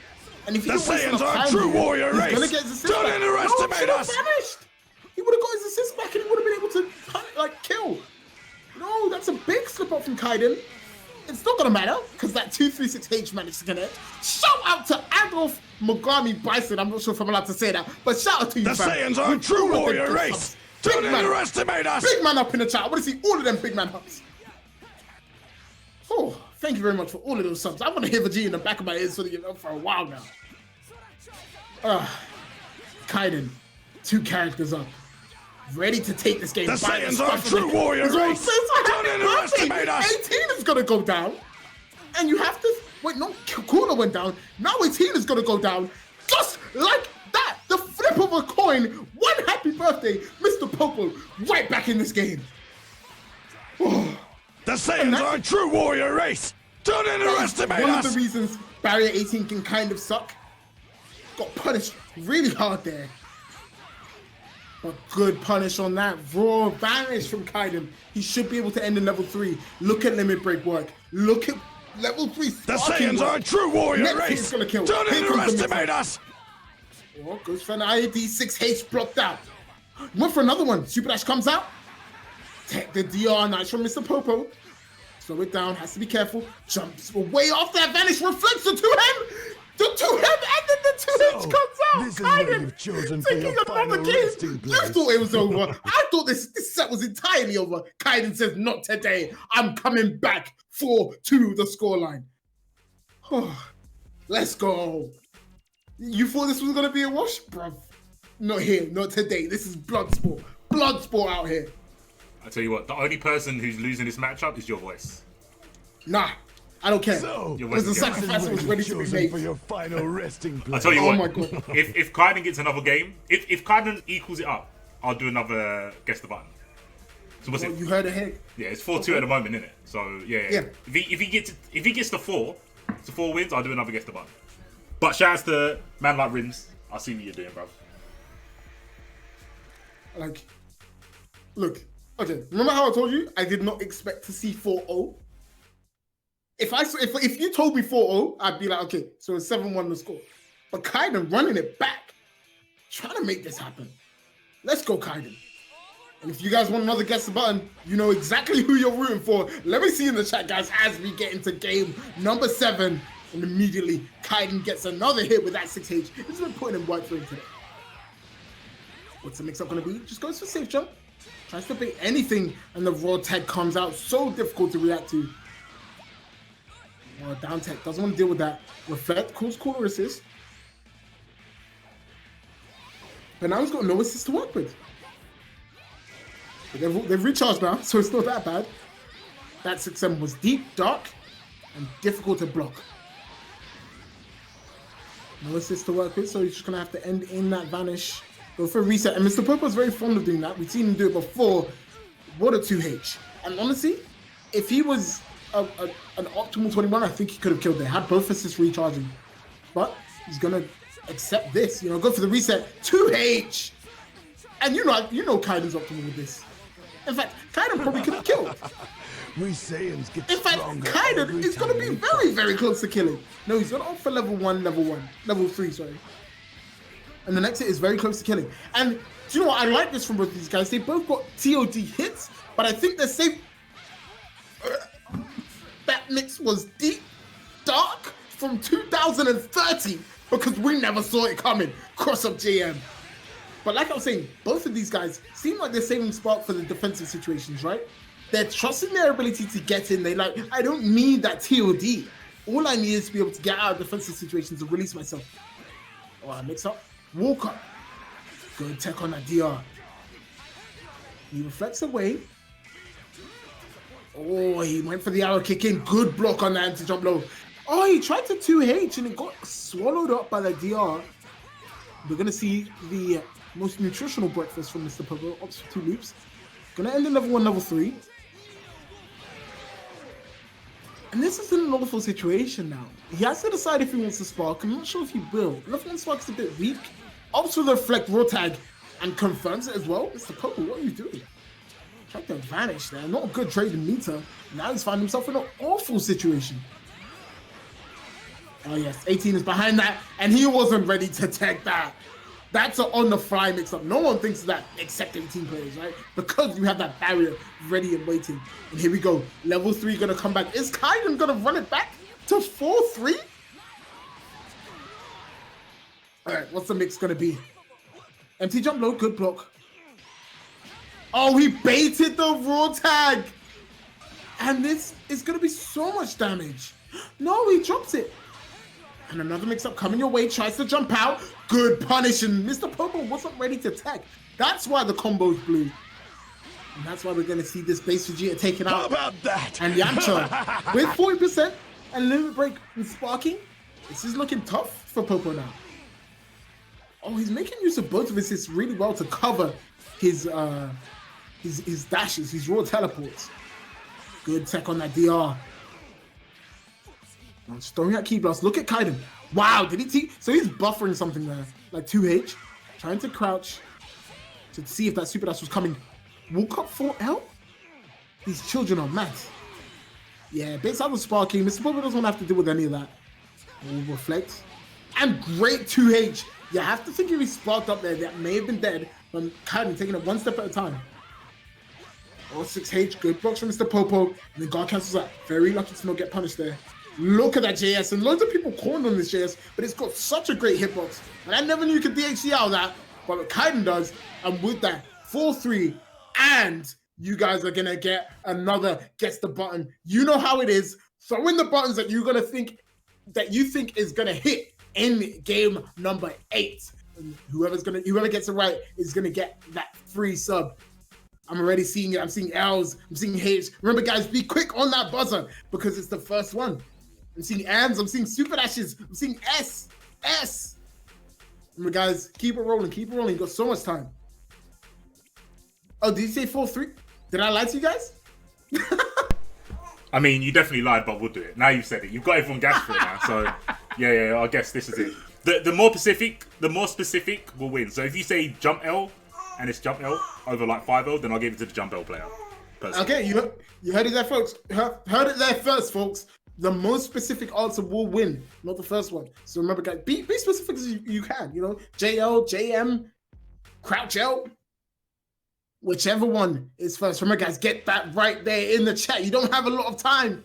And if the Saiyans are a true warrior race. Gonna get his assist Don't back. underestimate us. Vanished. He would have got his assist back and he would have been able to kill. No, that's a big slip up from Kyden. It's not gonna matter because that 236H managed to connect. Shout out to Adolf Mogami Bison. I'm not sure if I'm allowed to say that, but shout out to you, the Saiyans are a true warrior race. Don't underestimate us. Big man up in the chat. I want to see all of them big man ups. Oh, thank you very much for all of those subs. I want to hear Vegeta in the back of my ears for a while now. Kyden, 2 characters up. Ready to take this game. The Saiyans are a true warrior race. Don't underestimate us. 18 is going to go down. And you have to... Wait, no, Cooler went down. Now 18 is going to go down. Just like that. The flip of a coin. One happy birthday. MrPopo right back in this game. The Saiyans are a true warrior race. Don't underestimate us. One of the reasons Barrier 18 can kind of suck. Got punished really hard there. But good punish on that. Raw vanish from Kyden. He should be able to end in level 3. Look at limit break work. Look at level 3. The Saiyans are a true warrior race. Gonna kill. Don't underestimate us. Oh, goes for an IAD 6H blocked out. Went for another one. Super Dash comes out. Tech the DR. Nice from MrPopo. Slow it down. Has to be careful. Jumps way off that vanish. Reflects the 2M. The 2M and then the 2H comes out. This is what Kyden you've chosen for taking your another final game. resting You place. thought it was over. I thought this set was entirely over. Kyden says, not today. I'm coming back 4-2 the scoreline. Let's go. You thought this was going to be a wash? Bruv. Not here. Not today. This is blood sport. Blood sport out here. I tell you what, the only person who's losing this matchup is your voice. Nah. I don't care. So, because the sacrifice was ready to be made. For your final resting place. I tell you Oh what, my God. if Kyden gets another game, if Kyden equals it up, I'll do another guess the button. So what's Well, it? you heard ahead. Yeah, it's 4-2 at the moment, isn't it? So yeah. If he gets to 4 wins, I'll do another guess the button. But shouts to man like Rims. I see what you're doing, bro. Like, look, okay. Remember how I told you I did not expect to see 4-0? If you told me 4-0, I'd be like, okay, so it's 7-1 the score. But Kyden running it back, trying to make this happen. Let's go, Kyden. And if you guys want another guess the button, you know exactly who you're rooting for. Let me see in the chat, guys, as we get into game number 7. And immediately, Kyden gets another hit with that 6H. He's been putting in Whitefang today. What's the mix-up going to be? Just goes for safe jump. Tries to bait anything, and the raw tag comes out. So difficult to react to. Down tech. Doesn't want to deal with that. Reflect. Calls corner assist. But now he's got no assist to work with. But they've recharged now, so it's not that bad. That 6M was deep, dark, and difficult to block. No assist to work with, so he's just going to have to end in that vanish. Go for a reset. And MrPopo is very fond of doing that. We've seen him do it before. What a 2H. And honestly, if he was an optimal 21, I think he could have killed it. Had both assists recharging. But he's going to accept this. You know, go for the reset. 2H! And you know Kyden's optimal with this. In fact, Kyden probably could have killed. We Saiyans get In fact, stronger Kyden every is going to time be we very, very close to killing. No, he's going to opt for level 3, sorry. And the next hit is very close to killing. And do you know what? I like this from both of these guys. They both got TOD hits, but I think the same... that mix was deep, dark from 2030 because we never saw it coming. Cross up JM. But like I was saying, both of these guys seem like they're saving spark for the defensive situations, right? They're trusting their ability to get in. They like, I don't need that TOD. All I need is to be able to get out of defensive situations and release myself. Oh, I mix up. Walk up. Good tech on that DR. He reflects away. Oh, he went for the arrow kick in. Good block on that anti-jump low. Oh, he tried to 2H and it got swallowed up by the DR. We're going to see the most nutritional breakfast from MrPopo. Opts for 2 loops. Going to end in level 1, level 3. And this is an awful situation now. He has to decide if he wants to spark. I'm not sure if he will. Level 1 spark's a bit weak. Opts for the reflect raw tag and confirms it as well. MrPopo, what are you doing? Tried to vanish there. Not a good trade in meter. Now he's found himself in an awful situation. Oh yes, 18 is behind that, and he wasn't ready to tag that. That's an on-the-fly mix-up. No one thinks of that except 18 players, right? Because you have that barrier ready and waiting. And here we go. Level 3 gonna come back. Is Kyden gonna run it back to 4-3? All right, what's the mix gonna be? Empty jump low, good block. Oh, he baited the raw tag. And this is gonna be so much damage. No, he drops it. And another mix-up coming your way, tries to jump out. Good punish, and MrPopo wasn't ready to tag. That's why the combo's blue. And that's why we're going to see this base Vegeta taken out. How about that? And Yamcha, with 40% and limit break and sparking, this is looking tough for Popo now. Oh, he's making use of both of his hits really well to cover his dashes, his raw teleports. Good tech on that DR. Just throwing out key blast. Look at Kyden. Wow, did he so he's buffering something there. Like 2H. Trying to crouch to see if that super dash was coming. Walk up 4L? These children are mad. Yeah, bits out of sparking. MrPopo doesn't have to deal with any of that. We'll reflect. And great 2H. You have to think if he sparked up there, that may have been dead. Kyden taking it one step at a time. Oh, 6H, good blocks from MrPopo. And then guard cancels that. Very lucky to not get punished there. Look at that JS, and loads of people calling on this JS, but it's got such a great hitbox. And I never knew you could DHC out of that, but what Kyden does, and with that 4-3, and you guys are gonna get another guess the button. You know how it is. Throw in the buttons that you're gonna think is gonna hit in game number 8. And whoever gets it right is gonna get that free sub. I'm already seeing it. I'm seeing L's. I'm seeing H. Remember, guys, be quick on that buzzer because it's the first one. I'm seeing M's. I'm seeing super dashes. I'm seeing S. Remember, guys, keep it rolling. Keep it rolling. You got so much time. Oh, did you say 4-3? Did I lie to you guys? I mean, you definitely lied, but we'll do it. Now you've said it. You've got everyone gassed for it now. So, yeah, I guess this is it. The more specific will win. So if you say jump L, and it's jump L over like 5L, then I'll give it to the jump L player. Personally. Okay, you heard it there, folks. Heard it there first, folks. The most specific answer will win, not the first one. So remember, guys, be specific as you can. You know, JL, JM, Crouch L, whichever one is first. Remember, guys, get that right there in the chat. You don't have a lot of time.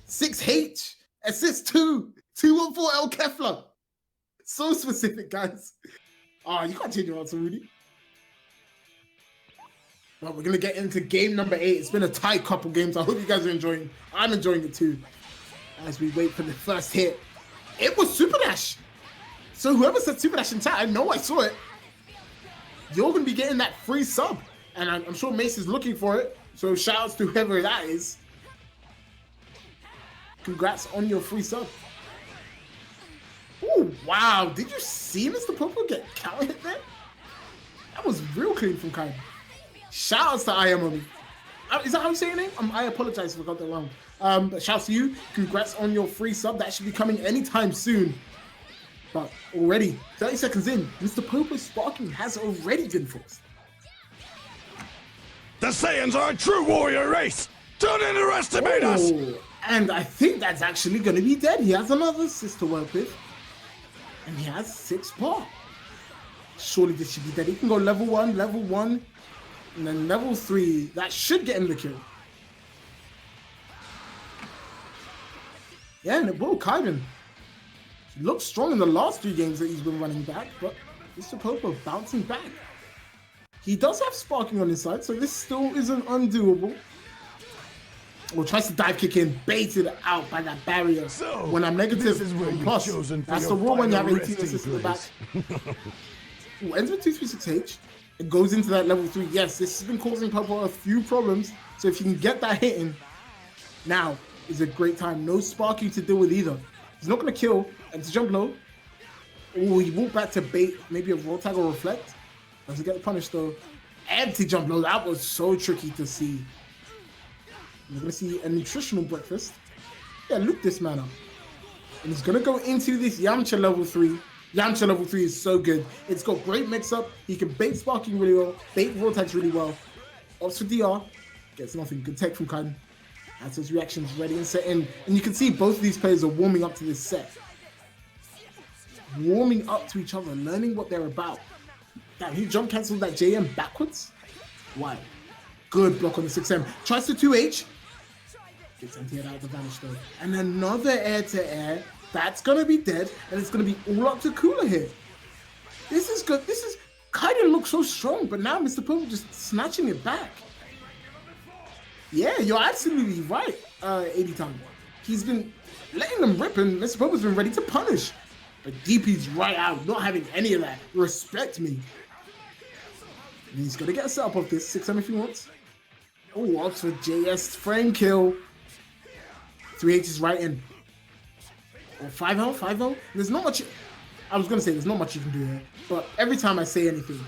6H, assist 2, 214L Kefla. So specific, guys. Oh, you can't change your answer, Rudy. Well, we're going to get into game number 8. It's been a tight couple games. I hope you guys are enjoying. I'm enjoying it too. As we wait for the first hit. It was Super Dash. So whoever said Super Dash in chat, I know I saw it. You're going to be getting that free sub. And I'm sure Mace is looking for it. So shout outs to whoever that is. Congrats on your free sub. Oh, wow. Did you see MrPopo get counter hit there? That was real clean from Kyden. Shout outs to IM. Is that how you say your name? I apologize if I got that wrong. But shout out to you. Congrats on your free sub. That should be coming anytime soon. But already, 30 seconds in, MrPopo's sparking has already been forced. The Saiyans are a true warrior race! Don't underestimate us! And I think that's actually going to be dead. He has another assist to work with. And he has 6 bar. Surely this should be dead. He can go level 1, and then level 3. That should get him the kill. Yeah, and it will. Kyden. He looked strong in the last 3 games that he's been running back, but MrPopo bouncing back. He does have sparking on his side, so this still isn't undoable. Or tries to dive kick in, baited out by that barrier. So, when I'm negative plus, that's the rule when you have 18 assists in the back. Ooh, ends with 236H. It goes into that level 3. Yes, this has been causing Popo a few problems. So if you can get that hitting, now is a great time. No sparking to deal with either. He's not going to kill. And to jump low. Oh, he walked back to bait maybe a roll tag or reflect. Doesn't get punished though. Empty jump low. That was so tricky to see. We're going to see a nutritional breakfast. Yeah, look this man up. And he's going to go into this Yamcha level 3. Yamcha level 3 is so good. It's got great mix-up. He can bait sparking really well, bait raw tags really well. Opts for DR. Gets nothing. Good tech from Kyden. Has his reactions ready and set in. And you can see both of these players are warming up to this set. Warming up to each other, learning what they're about. Damn, he jump cancelled that JM backwards. Wow. Good block on the 6M. Tries to 2H. Gets emptied out of the vanish though. And another air to air. That's going to be dead. And it's going to be all up to Cooler here. This is good. This is... Kyden looks so strong. But now MrPopo just snatching it back. Yeah, you're absolutely right, 80 time. He's been letting them rip and MrPopo's been ready to punish. But DP's right out, not having any of that. Respect me. And he's going to get a setup of this. 6M if he wants. Oh, Oxford JS frame kill. 3H is right in. Oh, 5L, 5L. There's not much... I was going to say there's not much you can do here. But every time I say anything,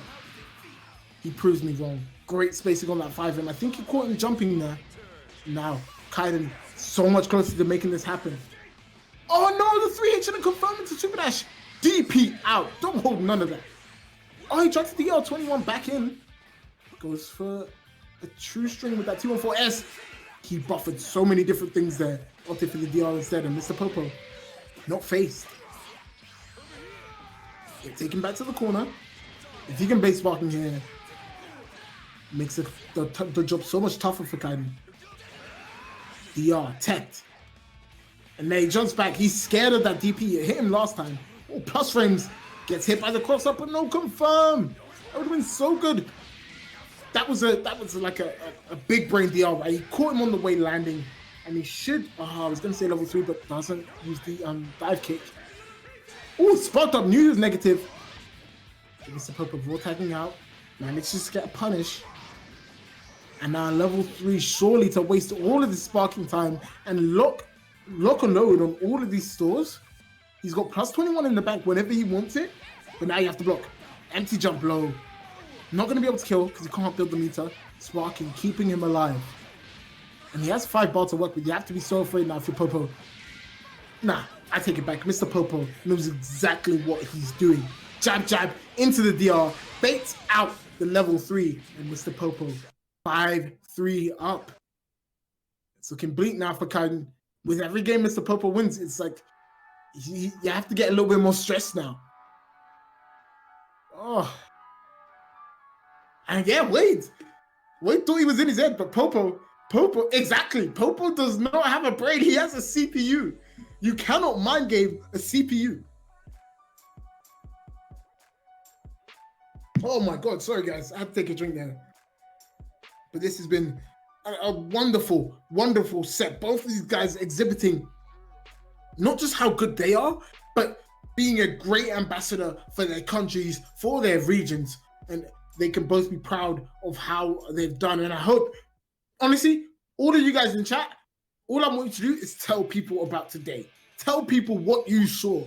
he proves me wrong. Great spacing on that 5M. I think he caught him jumping there. Now, Kyden so much closer to making this happen. Oh no, the 3H shouldn't confirm it to Super Dash. DP out. Don't hold none of that. Oh, he tried to DL21 back in. Goes for a true string with that 214S. He buffered so many different things there. Opted for the DR instead, and MrPopo not faced. Take him back to the corner. If he can bait sparking here, makes it the job so much tougher for Kyden. DR, teched. And then he jumps back. He's scared of that DP. It hit him last time. Oh, plus frames. Gets hit by the cross up, but no confirm. That would have been so good. That was like a big brain DR, right? He caught him on the way landing. And he should, I was going to say level 3, but doesn't use the dive kick. Oh, sparked up. Knew he was negative. MrPopo raw tagging out. Manages to get a punish. And now level 3 surely to waste all of this sparking time and lock and load on all of these stores. He's got plus 21 in the bank whenever he wants it. But now you have to block. Empty jump low. Not going to be able to kill because he can't build the meter. Sparking, keeping him alive. And he has 5 bar to work with. You have to be so afraid now if you're Popo. Nah, I take it back. MrPopo knows exactly what he's doing. Jab, jab, into the DR. Baits out the level 3. And MrPopo 5-3 up. It's looking bleak now for Kyden. With every game MrPopo wins, it's like you have to get a little bit more stressed now. Oh. And yeah, Wade thought he was in his head, but Popo, exactly. Popo does not have a brain. He has a CPU. You cannot mind game a CPU. Oh my God, sorry guys. I had to take a drink there. But this has been a wonderful, wonderful set. Both of these guys exhibiting not just how good they are, but being a great ambassador for their countries, for their regions. And they can both be proud of how they've done. And I hope, honestly, all of you guys in chat, all I want you to do is tell people about today. Tell people what you saw.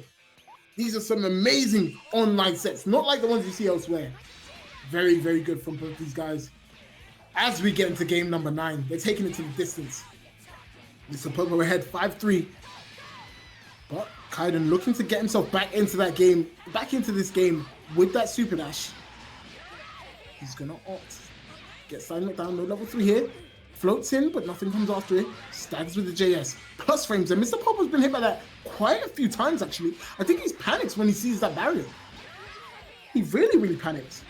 These are some amazing online sets, not like the ones you see elsewhere. Very, very good from both these guys. As we get into game number 9, they're taking it to the distance. MrPopo ahead 5-3. But Kyden looking to get himself back into that game, back into this game with that super dash. He's gonna opt. Get silent down, no level 3 here. Floats in, but nothing comes after it. Stags with the JS. Plus frames, and MrPopo's been hit by that quite a few times actually. I think he's panics when he sees that barrier. He really, really panics.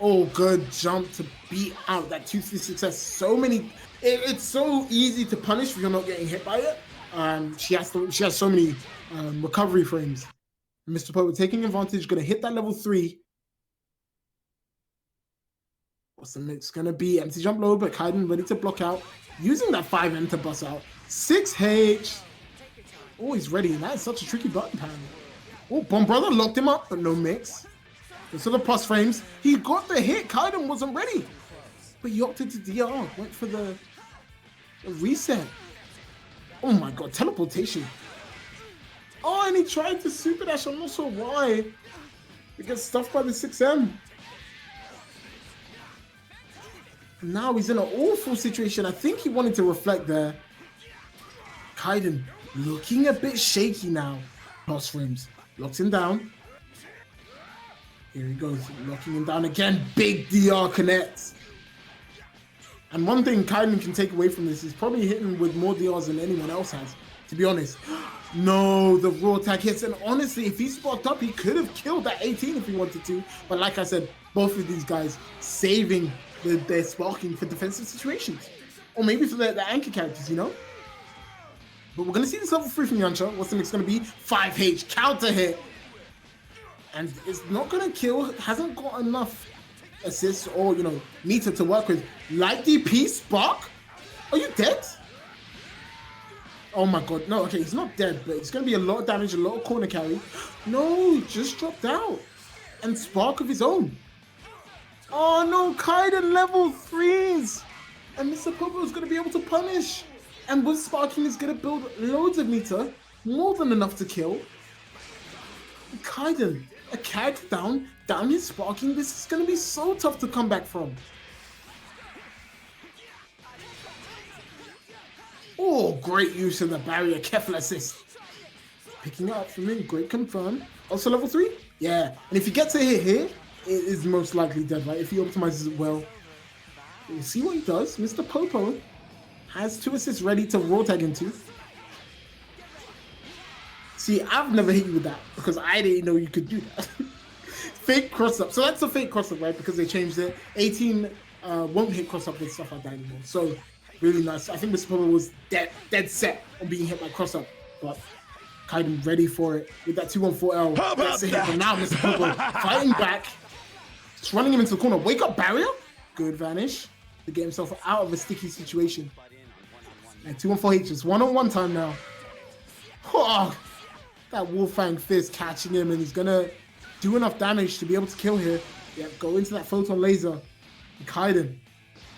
Oh, good jump to beat out that 2-3 success. So many. It's so easy to punish if you're not getting hit by it. She has so many recovery frames. MrPopo taking advantage, gonna hit that level 3. What's the mix gonna be? Empty jump low, but Kyden ready to block out. Using that 5M to bust out. 6H. Oh, he's ready. And that is such a tricky button pan. Oh, Bomb Brother locked him up, but no mix. So the plus frames. He got the hit. Kyden wasn't ready. But he opted to DR. Went for the reset. Oh my God, teleportation. Oh, and he tried to super dash. I'm not sure why. He gets stuffed by the 6M. Now he's in an awful situation. I think he wanted to reflect there. Kyden looking a bit shaky now. Plus frames. Locks him down. Here he goes. Locking him down again. Big DR connects. And one thing Kyden can take away from this is probably hitting with more DRs than anyone else has, to be honest. No, the raw tag hits. And honestly, if he sparked up, he could have killed that 18 if he wanted to. But like I said, both of these guys saving their sparking for defensive situations. Or maybe for the anchor characters, you know? But we're going to see this level 3 from Yancha. What's the mix going to be? 5H, counter hit. And it's not going to kill. Hasn't got enough assists or, you know, meter to work with. Light DP, spark? Are you dead? Oh my God. No, okay, he's not dead, but it's going to be a lot of damage, a lot of corner carry. No, he just dropped out. And spark of his own. Oh no, Kyden level 3s! And MrPopo is going to be able to punish. And with sparking is going to build loads of meter, more than enough to kill. Kyden, a character down his sparking, this is going to be so tough to come back from. Oh, great use of the barrier, careful assist. Picking it up for me, great confirm. Also level 3? Yeah, and if he gets a hit here, it is most likely dead, right? If he optimizes it well. We'll see what he does. MrPopo has 2 assists ready to raw tag into. See, I've never hit you with that because I didn't know you could do that. Fake cross-up. So that's a fake cross-up, right? Because they changed it. 18 won't hit cross-up and stuff like that anymore. So really nice. I think MrPopo was dead set on being hit by cross-up. But Kyden ready for it with that 2-1-4L. That's a hit. But now MrPopo fighting back. Just running him into the corner. Wake up barrier. Good vanish to get himself out of a sticky situation. And 2-1-4H. Just one-on-one time now. Oh, that Whitefang fist catching him, and he's gonna do enough damage to be able to kill here. Yeah, go into that photon laser. And Kyden,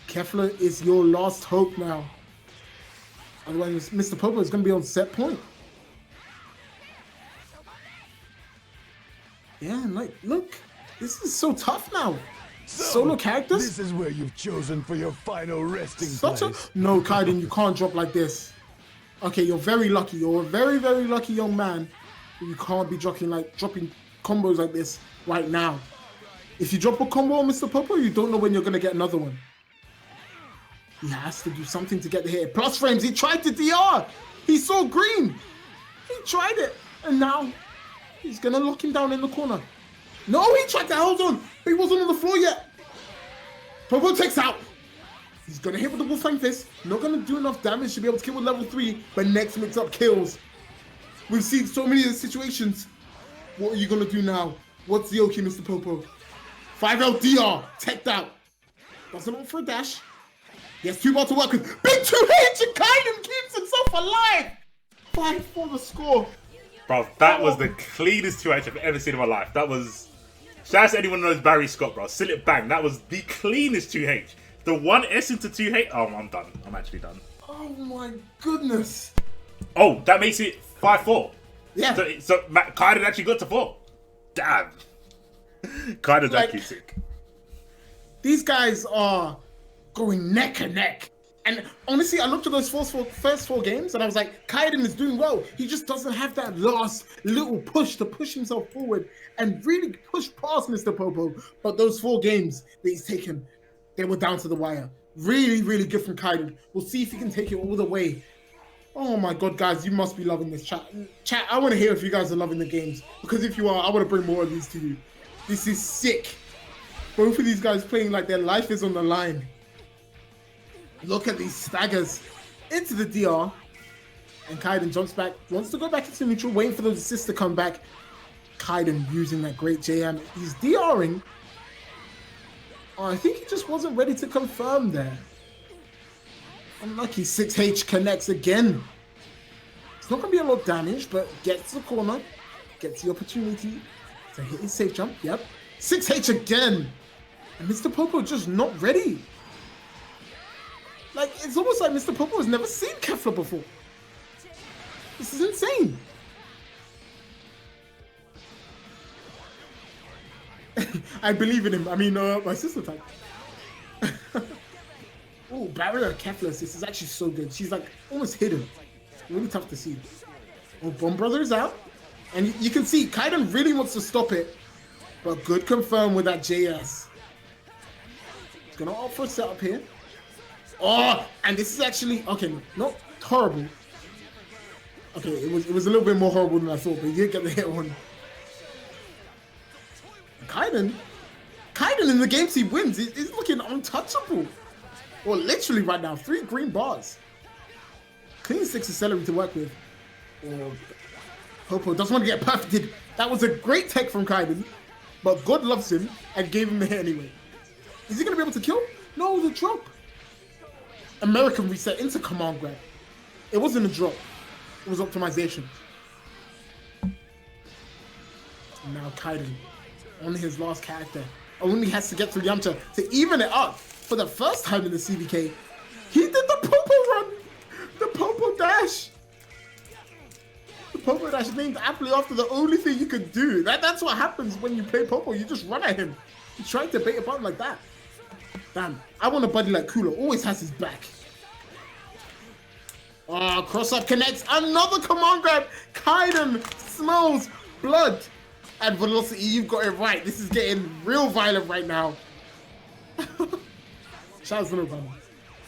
Kefla is your last hope now. Otherwise, MrPopo is gonna be on set point. Yeah, and like, look, this is so tough now. So, Solo characters. This is where you've chosen for your final resting Such place. No, Kyden, you can't drop like this. Okay, you're very lucky. You're a very, very lucky young man. You can't be dropping combos like this right now. If you drop a combo on MrPopo, you don't know when you're gonna get another one. He has to do something to get the hit. Plus frames. He tried to DR. He saw green. He tried it, and now he's gonna lock him down in the corner. No, he tried to hold on, but he wasn't on the floor yet. Popo takes out. He's gonna hit with the Whitefang fist. Not gonna do enough damage to be able to kill with level 3, but next mix-up kills. We've seen so many of the situations. What are you gonna do now? What's the OK, MrPopo? 5L DR, teched out. Doesn't opt for a dash. He has 2 bar to work with. Big 2H, and Kyden keeps himself alive. 5 for the score. Bro, that was the cleanest 2H I've ever seen in my life. That was... Shout out to anyone who knows Barry Scott, bro. Seal it bang. That was the cleanest 2H. The 1S into 2H. Oh, I'm done. I'm actually done. Oh my goodness. Oh, that makes it 5-4. Yeah. So Kyden actually got to 4. Damn. Kyden's actually sick. These guys are going neck and neck. And honestly, I looked at those first 4 games and I was like, Kyden is doing well. He just doesn't have that last little push to push himself forward and really push past MrPopo. But those 4 games that he's taken, they were down to the wire. Really, really good from Kyden. We'll see if he can take it all the way. Oh my God, guys, you must be loving this chat. Chat, I want to hear if you guys are loving the games. Because if you are, I want to bring more of these to you. This is sick. Both of these guys playing like their life is on the line. Look at these staggers into the DR. And Kyden jumps back, wants to go back into neutral, waiting for those assists to come back. Kyden using that great JM. He's DRing. Oh, I think he just wasn't ready to confirm there. Unlucky. 6H connects again. It's not going to be a lot of damage, but gets the corner. Gets the opportunity to hit his safe jump. Yep. 6H again. And MrPopo just not ready. Like, it's almost like MrPopo has never seen Kefla before. This is insane. I believe in him. I mean, my sister type. Oh, barrier Kefla. This is actually so good. She's like almost hidden. Really tough to see. Oh, Bomb Brother is out. And you can see Kyden really wants to stop it. But good confirm with that JS. He's going to opt for a setup here. Oh, and this is actually... Okay, not horrible. Okay, it was a little bit more horrible than I thought, but he did get the hit on. Kyden in the games he wins, he's looking untouchable. Well, literally right now, 3 green bars. Clean 6 accelerate to work with. Oh, Popo doesn't want to get perfected. That was a great tech from Kyden, but God loves him and gave him the hit anyway. Is he going to be able to kill? No, the drop. American reset into command grab. It wasn't a drop. It was optimization. And now Kyden, on his last character, only has to get through Yamcha to even it up. For the first time in the CBK, he did the Popo run. The Popo dash. The Popo dash is named aptly after the only thing you could do. That's what happens when you play Popo. You just run at him. He tried to bait a button like that. Damn, I want a buddy like Cooler. Always has his back. Oh, cross-up connects. Another command grab. Kyden smells blood. And Velocity, you've got it right. This is getting real violent right now. Shout out to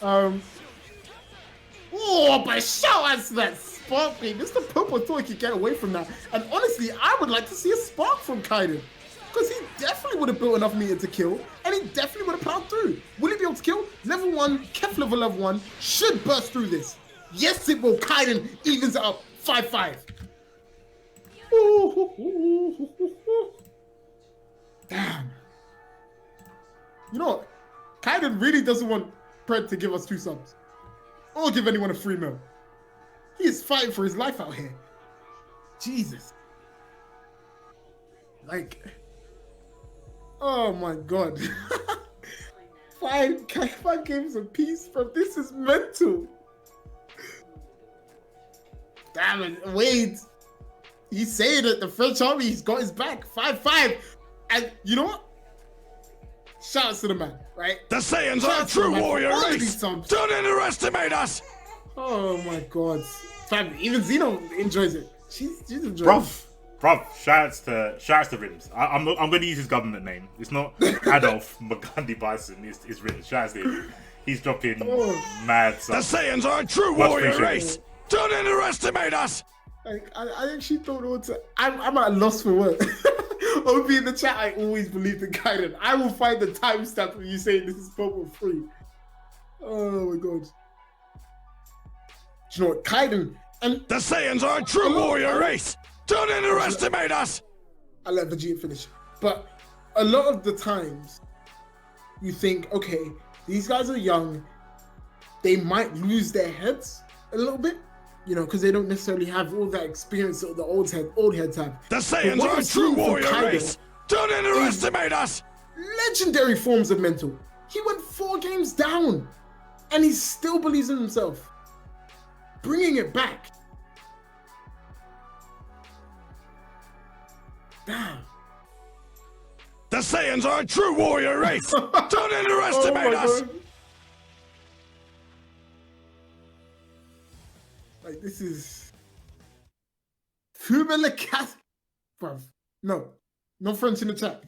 Obama. Oh, but shout out to that spark beam. MrPopo thought he could get away from that. And honestly, I would like to see a spark from Kyden. Because he definitely would have built enough meter to kill, and he definitely would have plowed through. Will he be able to kill? Level 1, Kefla for level 1, should burst through this. Yes, it will. Kyden evens it up. 5-5. Damn. You know what? Kyden really doesn't want Pred to give us 2 subs. Or give anyone a free meal. He is fighting for his life out here. Jesus. Like, oh my God. five games apiece, bro. This is mental. Damn it, Wade. He's saying that the French army, he's got his back. 5-5. And you know what? Shout out to the man, right? The Saiyans are a true warrior race. Don't underestimate us. Oh my God. Fam, even Zeno enjoys it. She's enjoying it. Bruv, shouts to Rims. I'm going to use his government name. It's not Adolf Magandhi Bison. It's Rims. Shouts to him. He's dropping mad stuff. The Saiyans are a true warrior race. Don't underestimate us. Like, I actually don't know what to... I'm at a loss for words. OP in the chat, I always believed in Kyden. I will find the timestamp of you saying this is Popo free. Oh my God. Do you know what? Kyden... And the Saiyans are a true warrior race. Don't underestimate us. I let Vegeta finish. But a lot of the times, you think, okay, these guys are young. They might lose their heads a little bit. You know, because they don't necessarily have all that experience that the old heads have. The Saiyans are a true warrior race. Don't underestimate us. Legendary forms of mental. He went 4 games down, and he still believes in himself. Bringing it back. Damn. The Saiyans are a true warrior race. Don't underestimate us. God. Like, this is... Bruv. No French in the chat.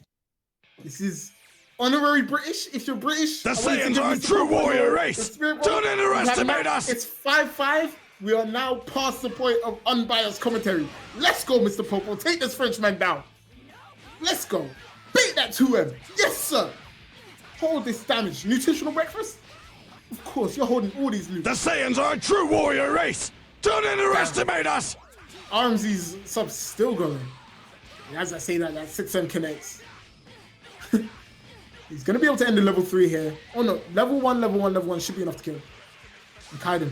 This is honorary British. If you're British... The Saiyans are a true warrior race. Don't underestimate us. It's 5-5. We are now past the point of unbiased commentary. Let's go, Mr. Popo. Take this Frenchman down. Let's go. Beat that 2M. Yes, sir. Hold this damage. Nutritional breakfast? Of course, you're holding all these loops. The Saiyans are a true warrior race. Don't underestimate us. RMZ's sub's still going. And as I say that 6M connects. He's going to be able to end in level 3 here. Oh no, level 1 should be enough to kill. And Kyden.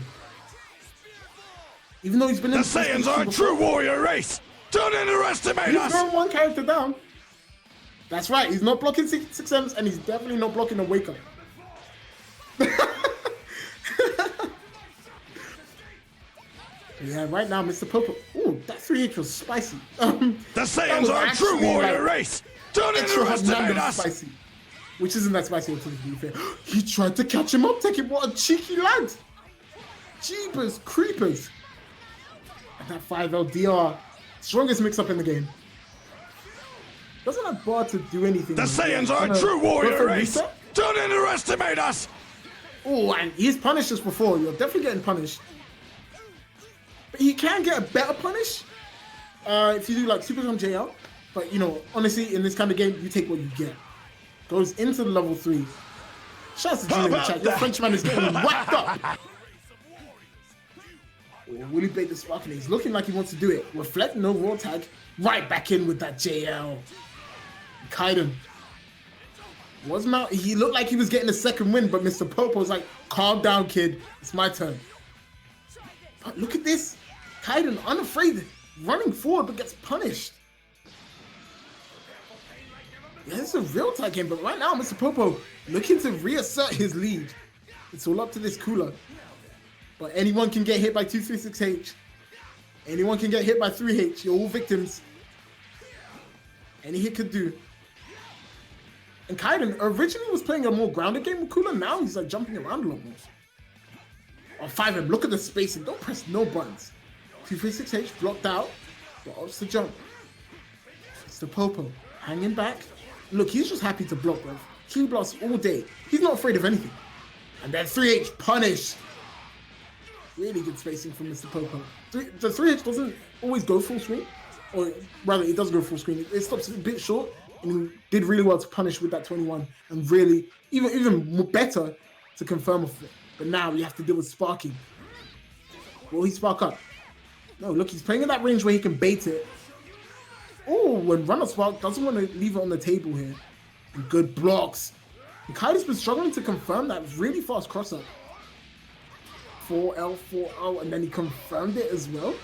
Even though he's been in the Saiyans are a true warrior race. Don't underestimate us. He's thrown 1 character down. That's right. He's not blocking 6Ms, and he's definitely not blocking a wake up. Yeah, right now, Mr. Popo. Ooh, that 3H was spicy. The Saiyans are a true warrior race. Don't underestimate us. Spicy. Which isn't that spicy, to be fair. He tried to catch him up, take him. What a cheeky lad. Jeepers, creepers. And that 5LDR, strongest mix-up in the game. Doesn't have bar to do anything. The Saiyans are a true warrior race. Don't underestimate us. Oh, and he's punished us before. You're definitely getting punished. But he can get a better punish if you do like Super Jump JL. But you know, honestly, in this kind of game, you take what you get. Goes into the level 3. Shouts to Jimmy in the chat. Your Frenchman is getting whacked up. Will he bait the spark? And he's looking like he wants to do it. Reflect, no raw tag. Right back in with that JL. Kyden. He looked like he was getting a second win, but Mr. Popo was like, calm down, kid. It's my turn. But look at this. Kyden, unafraid, running forward, but gets punished. Yeah, it's a real tight game, but right now, Mr. Popo looking to reassert his lead. It's all up to this cooler. But anyone can get hit by 236H. Anyone can get hit by 3H. You're all victims. Any hit could do. And Kyden originally was playing a more grounded game with Cooler. Now he's like jumping around a lot more. Oh, 5M, look at the spacing. Don't press no buttons. 236H blocked out. But opts to jump. It's the Popo hanging back. Look, he's just happy to block, bro. Q blocks all day. He's not afraid of anything. And then 3H punished. Really good spacing from Mr. Popo. The 3H doesn't always go full screen. Or rather, it does go full screen. It stops a bit short And he did really well to punish with that 21 and really, even better to confirm with it. But now we have to deal with sparking. Will he spark up? No, look, he's playing in that range where he can bait it. Oh, when runner spark doesn't want to leave it on the table here. And good blocks. And Kyden's been struggling to confirm that really fast cross up. 4L, 4L, and then he confirmed it as well.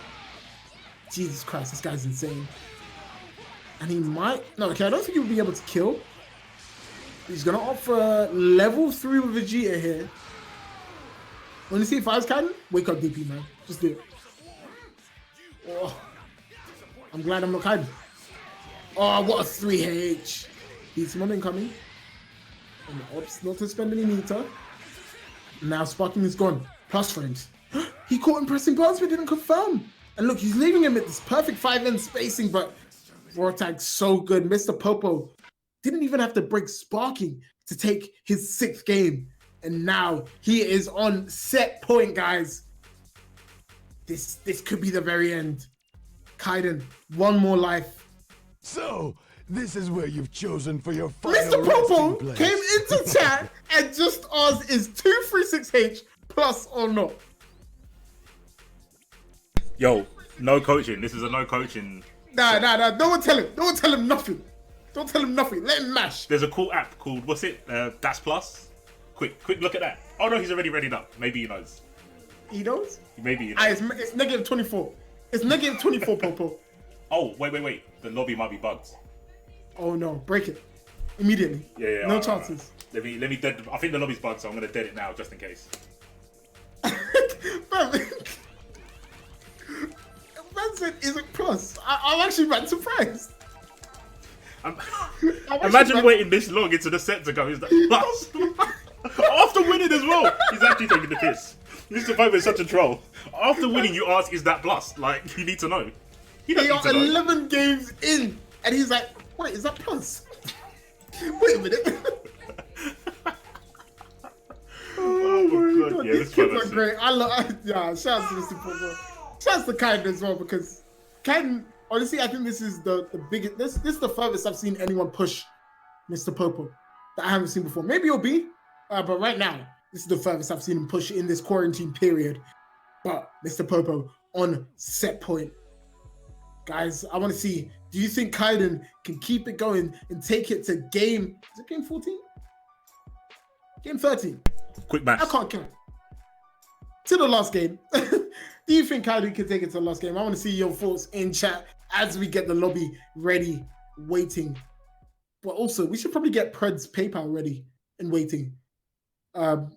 Jesus Christ, this guy's insane. And he might... No, okay, I don't think he'll be able to kill. He's going to opt for level 3 with Vegeta here. Want to see if I was Kyden? Wake up, DP, man. Just do it. Oh, I'm glad I'm not Kyden. Oh, what a 3H. He's one incoming. And the ops not to spend any meter. Now sparking is gone. Plus frames. He caught him pressing buttons but didn't confirm. And look, he's leaving him at this perfect 5-end spacing, but raw tag's so good. MrPopo didn't even have to break sparking to take his 6th game. And now he is on set point, guys. This could be the very end. Kyden, one more life. So, this is where you've chosen for your final MrPopo resting place. came into chat and just asked, is 236H plus or not? Yo, no coaching. This is a no coaching. Nah. No one tell him. Don't tell him nothing. Don't tell him nothing. Let him mash. There's a cool app called, what's it? That's Plus. Quick look at that. Oh no, he's already readied up. Maybe he knows. He knows? Maybe he knows. It's negative 24. It's negative 24, Popo. Oh, wait. The lobby might be bugged. Oh no, break it. Immediately. Yeah. No chances. Let me dead. I think the lobby's bugged, so I'm gonna dead it now just in case. Man said, is it plus? I'm actually man surprised. Imagine waiting this long into the set to go. He's like, plus. After winning as well, he's actually taking the piss. MrPopo is such a troll. After winning, you ask, is that plus? Like, you need to know. They are 11 games in, and he's like, wait, is that plus? Wait a minute. Oh my god. Yeah, These kids are great. Yeah, shout out to MrPopo. Shout out to Kyden as well, because Kyden, honestly, I think this is the biggest, this is the furthest I've seen anyone push MrPopo that I haven't seen before. Maybe it'll be, but right now, this is the furthest I've seen him push in this quarantine period. But MrPopo on set point. Guys, I want to see, do you think Kyden can keep it going and take it to game, is it game 14? Game 13. Quick match. I can't count. To the last game. Do you think Kyden can take it to the last game? I want to see your thoughts in chat as we get the lobby ready, waiting. But also, we should probably get Pred's PayPal ready and waiting. Because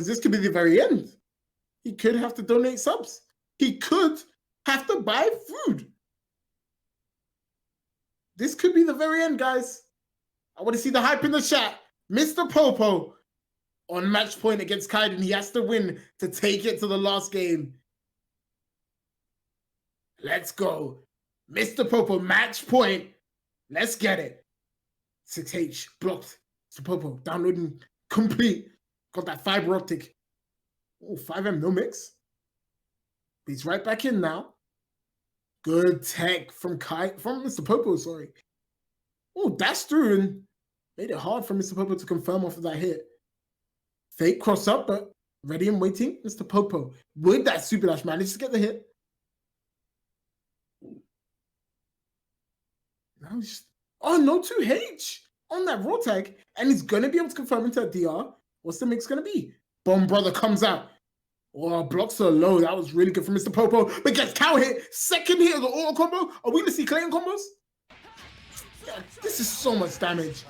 this could be the very end. He could have to donate subs. He could have to buy food. This could be the very end, guys. I want to see the hype in the chat. MrPopo on match point against Kyden. He has to win to take it to the last game. Let's go. MrPopo match point. Let's get it. 6H blocked. MrPopo downloading complete. Got that fiber optic. Oh, 5M no mix. He's right back in now. Good tech from MrPopo, sorry. Oh, that's through and made it hard for MrPopo to confirm off of that hit. Fake cross up, but ready and waiting. MrPopo with that super dash managed to get the hit. Now he's oh, no 2H on that raw tag, and he's gonna be able to confirm into a DR. What's the mix gonna be? Bomb Brother comes out. Oh, blocks are low. That was really good for MrPopo. But gets cow hit. Second hit of the auto combo. Are we gonna see Clayton combos? Yeah, this is so much damage.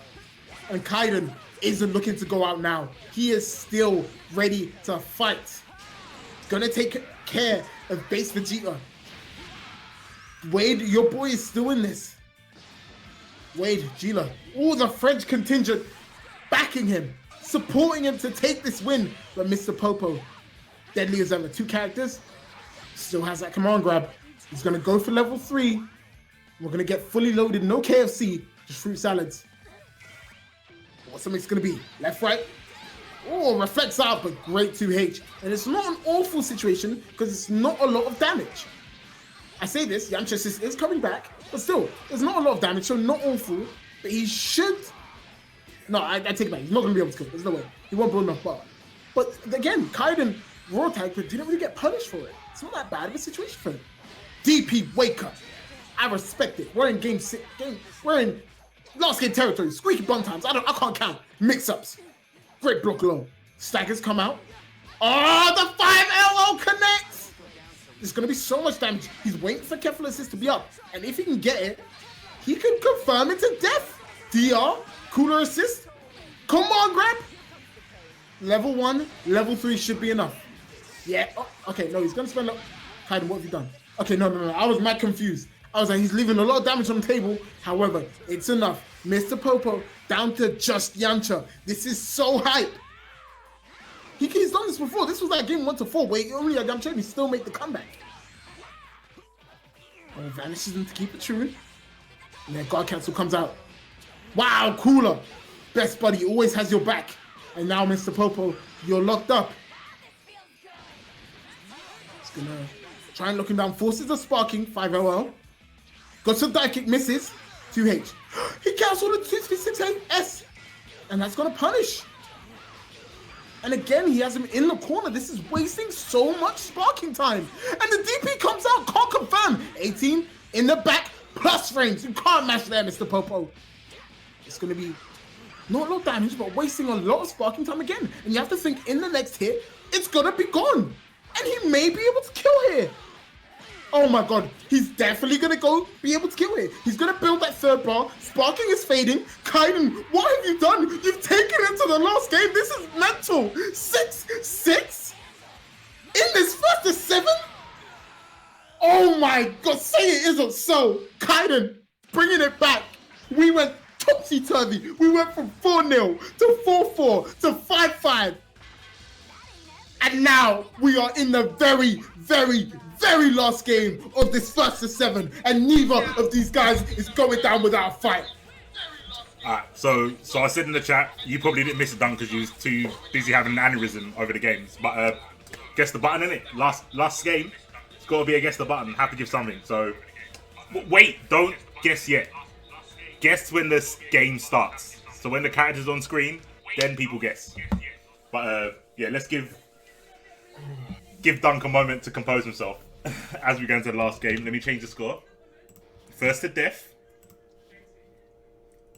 And Kyden isn't looking to go out now. He is still ready to fight. Gonna take care of base Vegeta. Wade, your boy is still in this. Wade, Gila, all the French contingent backing him, supporting him to take this win. But MrPopo, deadly as ever, 2 characters, still has that command grab. He's gonna go for level 3. We're gonna get fully loaded, no KFC, just fruit salads. What's the mix gonna be? Left, right? Oh, reflects out, but great 2H. And it's not an awful situation because it's not a lot of damage. I say this, Yamcha is coming back, but still, there's not a lot of damage, so not awful. But he should. No, I take it back. He's not going to be able to kill. There's no way. He won't build enough bar. But again, Kyden raw tag, but didn't really get punished for it. It's not that bad of a situation for him. DP, wake up. I respect it. We're in game 6. We're in last game territory. Squeaky bum times. I can't count. Mix-ups. Great block low. Staggers come out. Oh, the 5LO connects. There's going to be so much damage. He's waiting for Careful Assist to be up. And if he can get it, he can confirm it to death. DR, cooler assist. Come on, grab. Level 1, level 3 should be enough. Yeah. Oh, okay, no, he's going to spend... Kyden, what have you done? Okay, no. I was mad confused. I was like, he's leaving a lot of damage on the table. However, it's enough. MrPopo down to just Yancha. This is so hype. He's done this before. This was like game 1 to 4 where he only had Yamcha and he still made the comeback. Oh, vanishes him to keep it true. And then God Cancel comes out. Wow, cooler. Best buddy always has your back. And now, MrPopo, you're locked up. He's gonna try and lock him down. Forces the sparking, 5LL. Got some die kick, misses. 2H. He cancelled the 236S. And that's gonna punish. And again, he has him in the corner. This is wasting so much sparking time. And the DP comes out, can't confirm. 18 in the back, plus frames. You can't match there, MrPopo. It's gonna be not a lot of damage, but wasting a lot of sparking time again. And you have to think in the next hit, it's gonna be gone. And he may be able to kill here. Oh my god, he's definitely gonna be able to kill here. He's gonna build that third bar. Sparking is fading. Kyden, what have you done? You've taken it to the last game. This is mental. 6-6? In this first to 7? Oh my god, say it isn't so. Kyden, bringing it back. We went topsy-turvy. We went from 4-0 to 4-4 to 5-5. And now we are in the very, very, very last game of this first to 7. And neither of these guys is going down without a fight. Alright, so I said in the chat, you probably didn't miss a dunk because you was too busy having an aneurysm over the games. But guess the button, innit? Last game, it's got to be a guess the button. Have to give something. So wait, don't guess yet. Guess when this game starts. So when the character's on screen, then people guess. But yeah, let's give Dunk a moment to compose himself as we go into the last game. Let me change the score. First to death.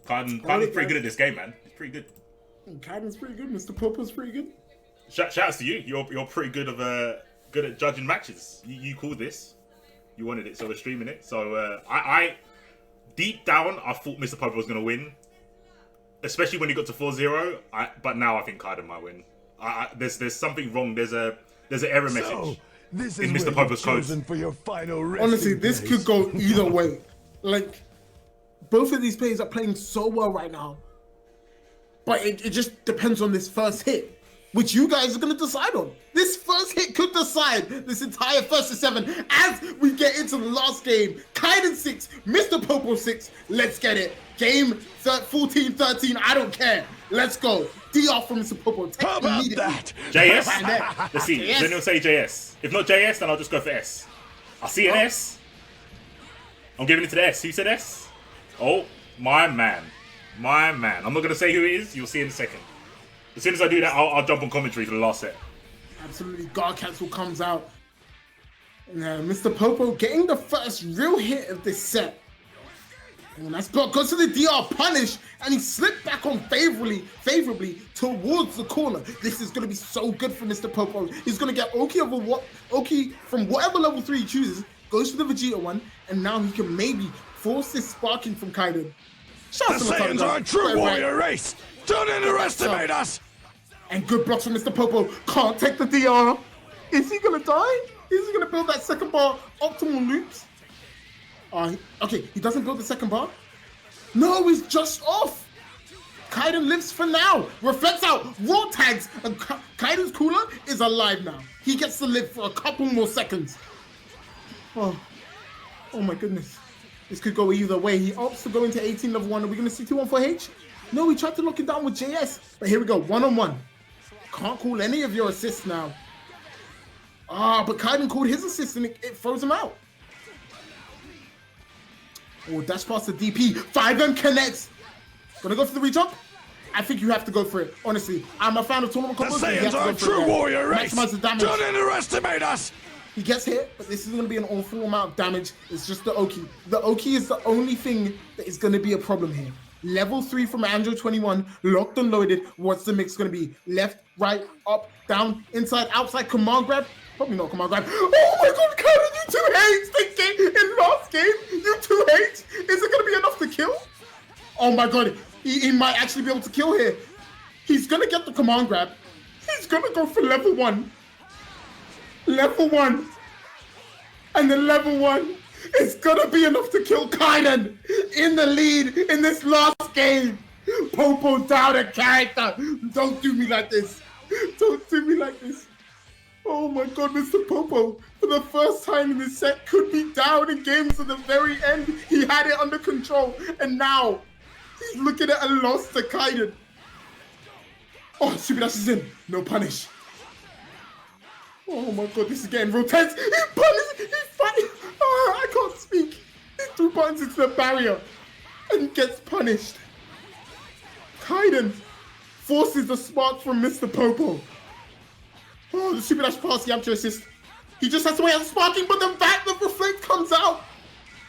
Kyden's pretty good at this game, man. He's pretty good. Kyden's pretty good. MrPopo's pretty good. Shout outs to you. You're pretty good at judging matches. You called this. You wanted it, so we're streaming it. So I deep down, I thought MrPopo was going to win. Especially when he got to 4-0. But now I think Kyden might win. There's something wrong. There's an error message in MrPopo's codes. For your final honestly, this could go either way. Like, both of these players are playing so well right now. But it just depends on this first hit, which you guys are going to decide on. This first hit could decide this entire first to 7 as we get into the last game. Kyden 6, MrPopo 6. Let's get it. Game 14-13. I don't care. Let's go. DR from MrPopo. How about that? JS? Let's see. JS. Then he'll say JS. If not JS, then I'll just go for S. I see an S. I'm giving it to the S. Who said S? Oh, my man. My man. I'm not going to say who it is. You'll see in a second. As soon as I do that, I'll jump on commentary for the last set. Absolutely. God Cancel comes out. And MrPopo getting the first real hit of this set. And that's block goes to the DR punish, and he slipped back on favorably towards the corner. This is going to be so good for MrPopo. He's going to get Oki from whatever level 3 he chooses, goes for the Vegeta one, and now he can maybe force this sparking from Kyden. The Saiyans are a true warrior race! Don't underestimate us! And good blocks from MrPopo. Can't take the DR. Is he going to die? Is he going to build that second bar optimal loops? Okay, he doesn't build the second bar. No, he's just off. Kyden lives for now. Reflects out. Raw tags. And Kyden's cooler is alive now. He gets to live for a couple more seconds. Oh my goodness. This could go either way. He opts to go into 18 level 1. Are we going to see 2-1-4H? No, he tried to lock it down with JS. But here we go. 1-on-1. Can't call any of your assists now. But Kyden called his assist and it throws him out. Oh, dash past the DP. 5M connects. Gonna go for the re-jump? I think you have to go for it. Honestly, I'm a fan of tournament The combos. But you have Saiyans to are go a for true it. warrior race. Maximize the damage. Don't underestimate us. He gets hit, but this is going to be an awful amount of damage. It's just the Oki. The Oki is the only thing that is going to be a problem here. Level 3 from Android 21, locked and loaded. What's the mix going to be? Left, right, up, down, inside, outside, command grab? Probably not command grab. Oh my god, Kadan, you 2 H's this game in last game. You 2 H's. Is it going to be enough to kill? Oh my god, he might actually be able to kill here. He's going to get the command grab. He's going to go for level 1. Level 1. And then level 1 is gonna be enough to kill Kyden in the lead in this last game. Popo down a character. Don't do me like this. Don't do me like this. Oh my god, Mr. Popo, for the first time in this set, could be down in games at the very end. He had it under control, and now he's looking at a loss to Kyden. Oh, Super Dash is in. No punish. Oh my god, this is getting real tense. He punished, he's fighting. Oh, I can't speak. He threw buttons into the barrier and gets punished. Kyden forces the spark from Mr. Popo. Oh, the Super Dash pass, the amateur assist. He just has to wait on sparking, but the back of Reflect comes out.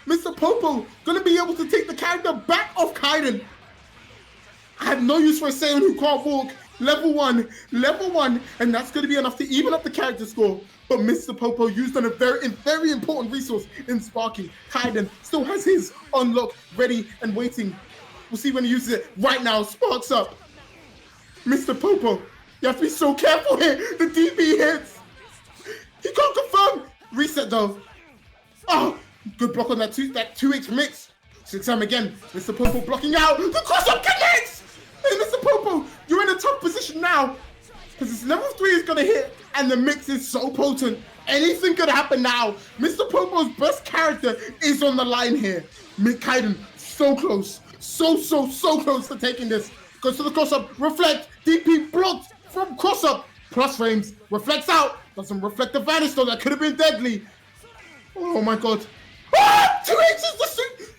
Mr. Popo gonna be able to take the character back off Kyden. I have no use for a Saiyan who can't walk. Level 1, and that's going to be enough to even up the character score. But Mr. Popo used on a very important resource in sparking. Kyden still has his unlocked, ready, and waiting. We'll see when he uses it. Right now, sparks up. Mr. Popo, you have to be so careful here. The DB hits. He can't confirm. Reset though. Oh, good block on that 2H mix. 6M again. Mr. Popo blocking out. The cross-up connects. Hey, Mr. Popo, you're in a tough position now because this level 3 is going to hit and the mix is so potent. Anything could happen now. Mr. Popo's best character is on the line here. Kyden, so close. So close to taking this. Goes to the cross-up. Reflect. DP blocked from cross-up. Plus frames. Reflects out. Doesn't reflect the vanish though. That could have been deadly. Oh my god. Ah! 2H is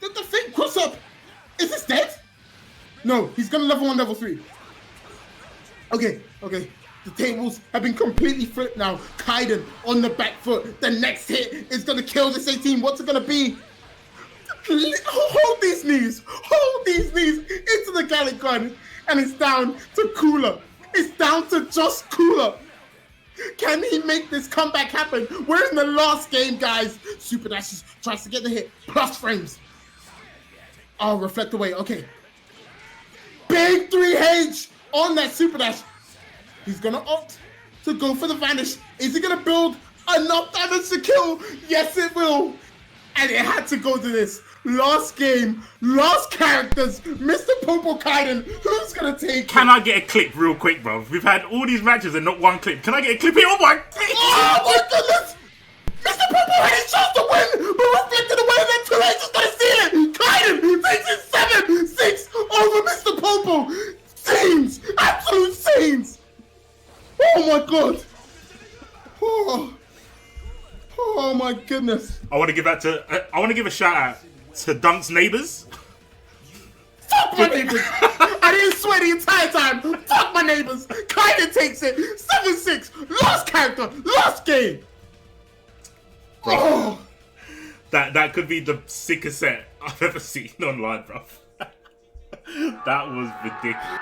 the thing. Cross-up. Is this dead? No, he's gonna level 1, level 3. Okay. The tables have been completely flipped now. Kyden on the back foot. The next hit is gonna kill this 18. What's it gonna be? Hold these knees. Hold these knees into the Gallic gun. And it's down to Cooler. It's down to just Cooler. Can he make this comeback happen? We're in the last game, guys. Super Dashes tries to get the hit. Plus frames. Oh, reflect away. Okay. Big 3H on that Super Dash. He's gonna opt to go for the vanish. Is he gonna build enough damage to kill? Yes, it will. And it had to go to this. Last game, last characters, Mr. Popo Kyden. Who's gonna take Can I get a clip real quick, bro? We've had all these matches and not one clip. Can I get a clip here? Oh my goodness! Mr. Popo had his chance to win, but reflected away that 2H is gonna steal it. Kyden takes it 7-6 over Mr. Popo. Scenes! Absolute scenes! Oh my god! Oh my goodness! I want to give a shout out to Dunk's neighbors. Fuck my neighbors! I didn't swear the entire time. Fuck my neighbors! Kyden takes it 7-6. Last character, last game. Bro, oh. That could be the sickest set I've ever seen online, bro. That was ridiculous.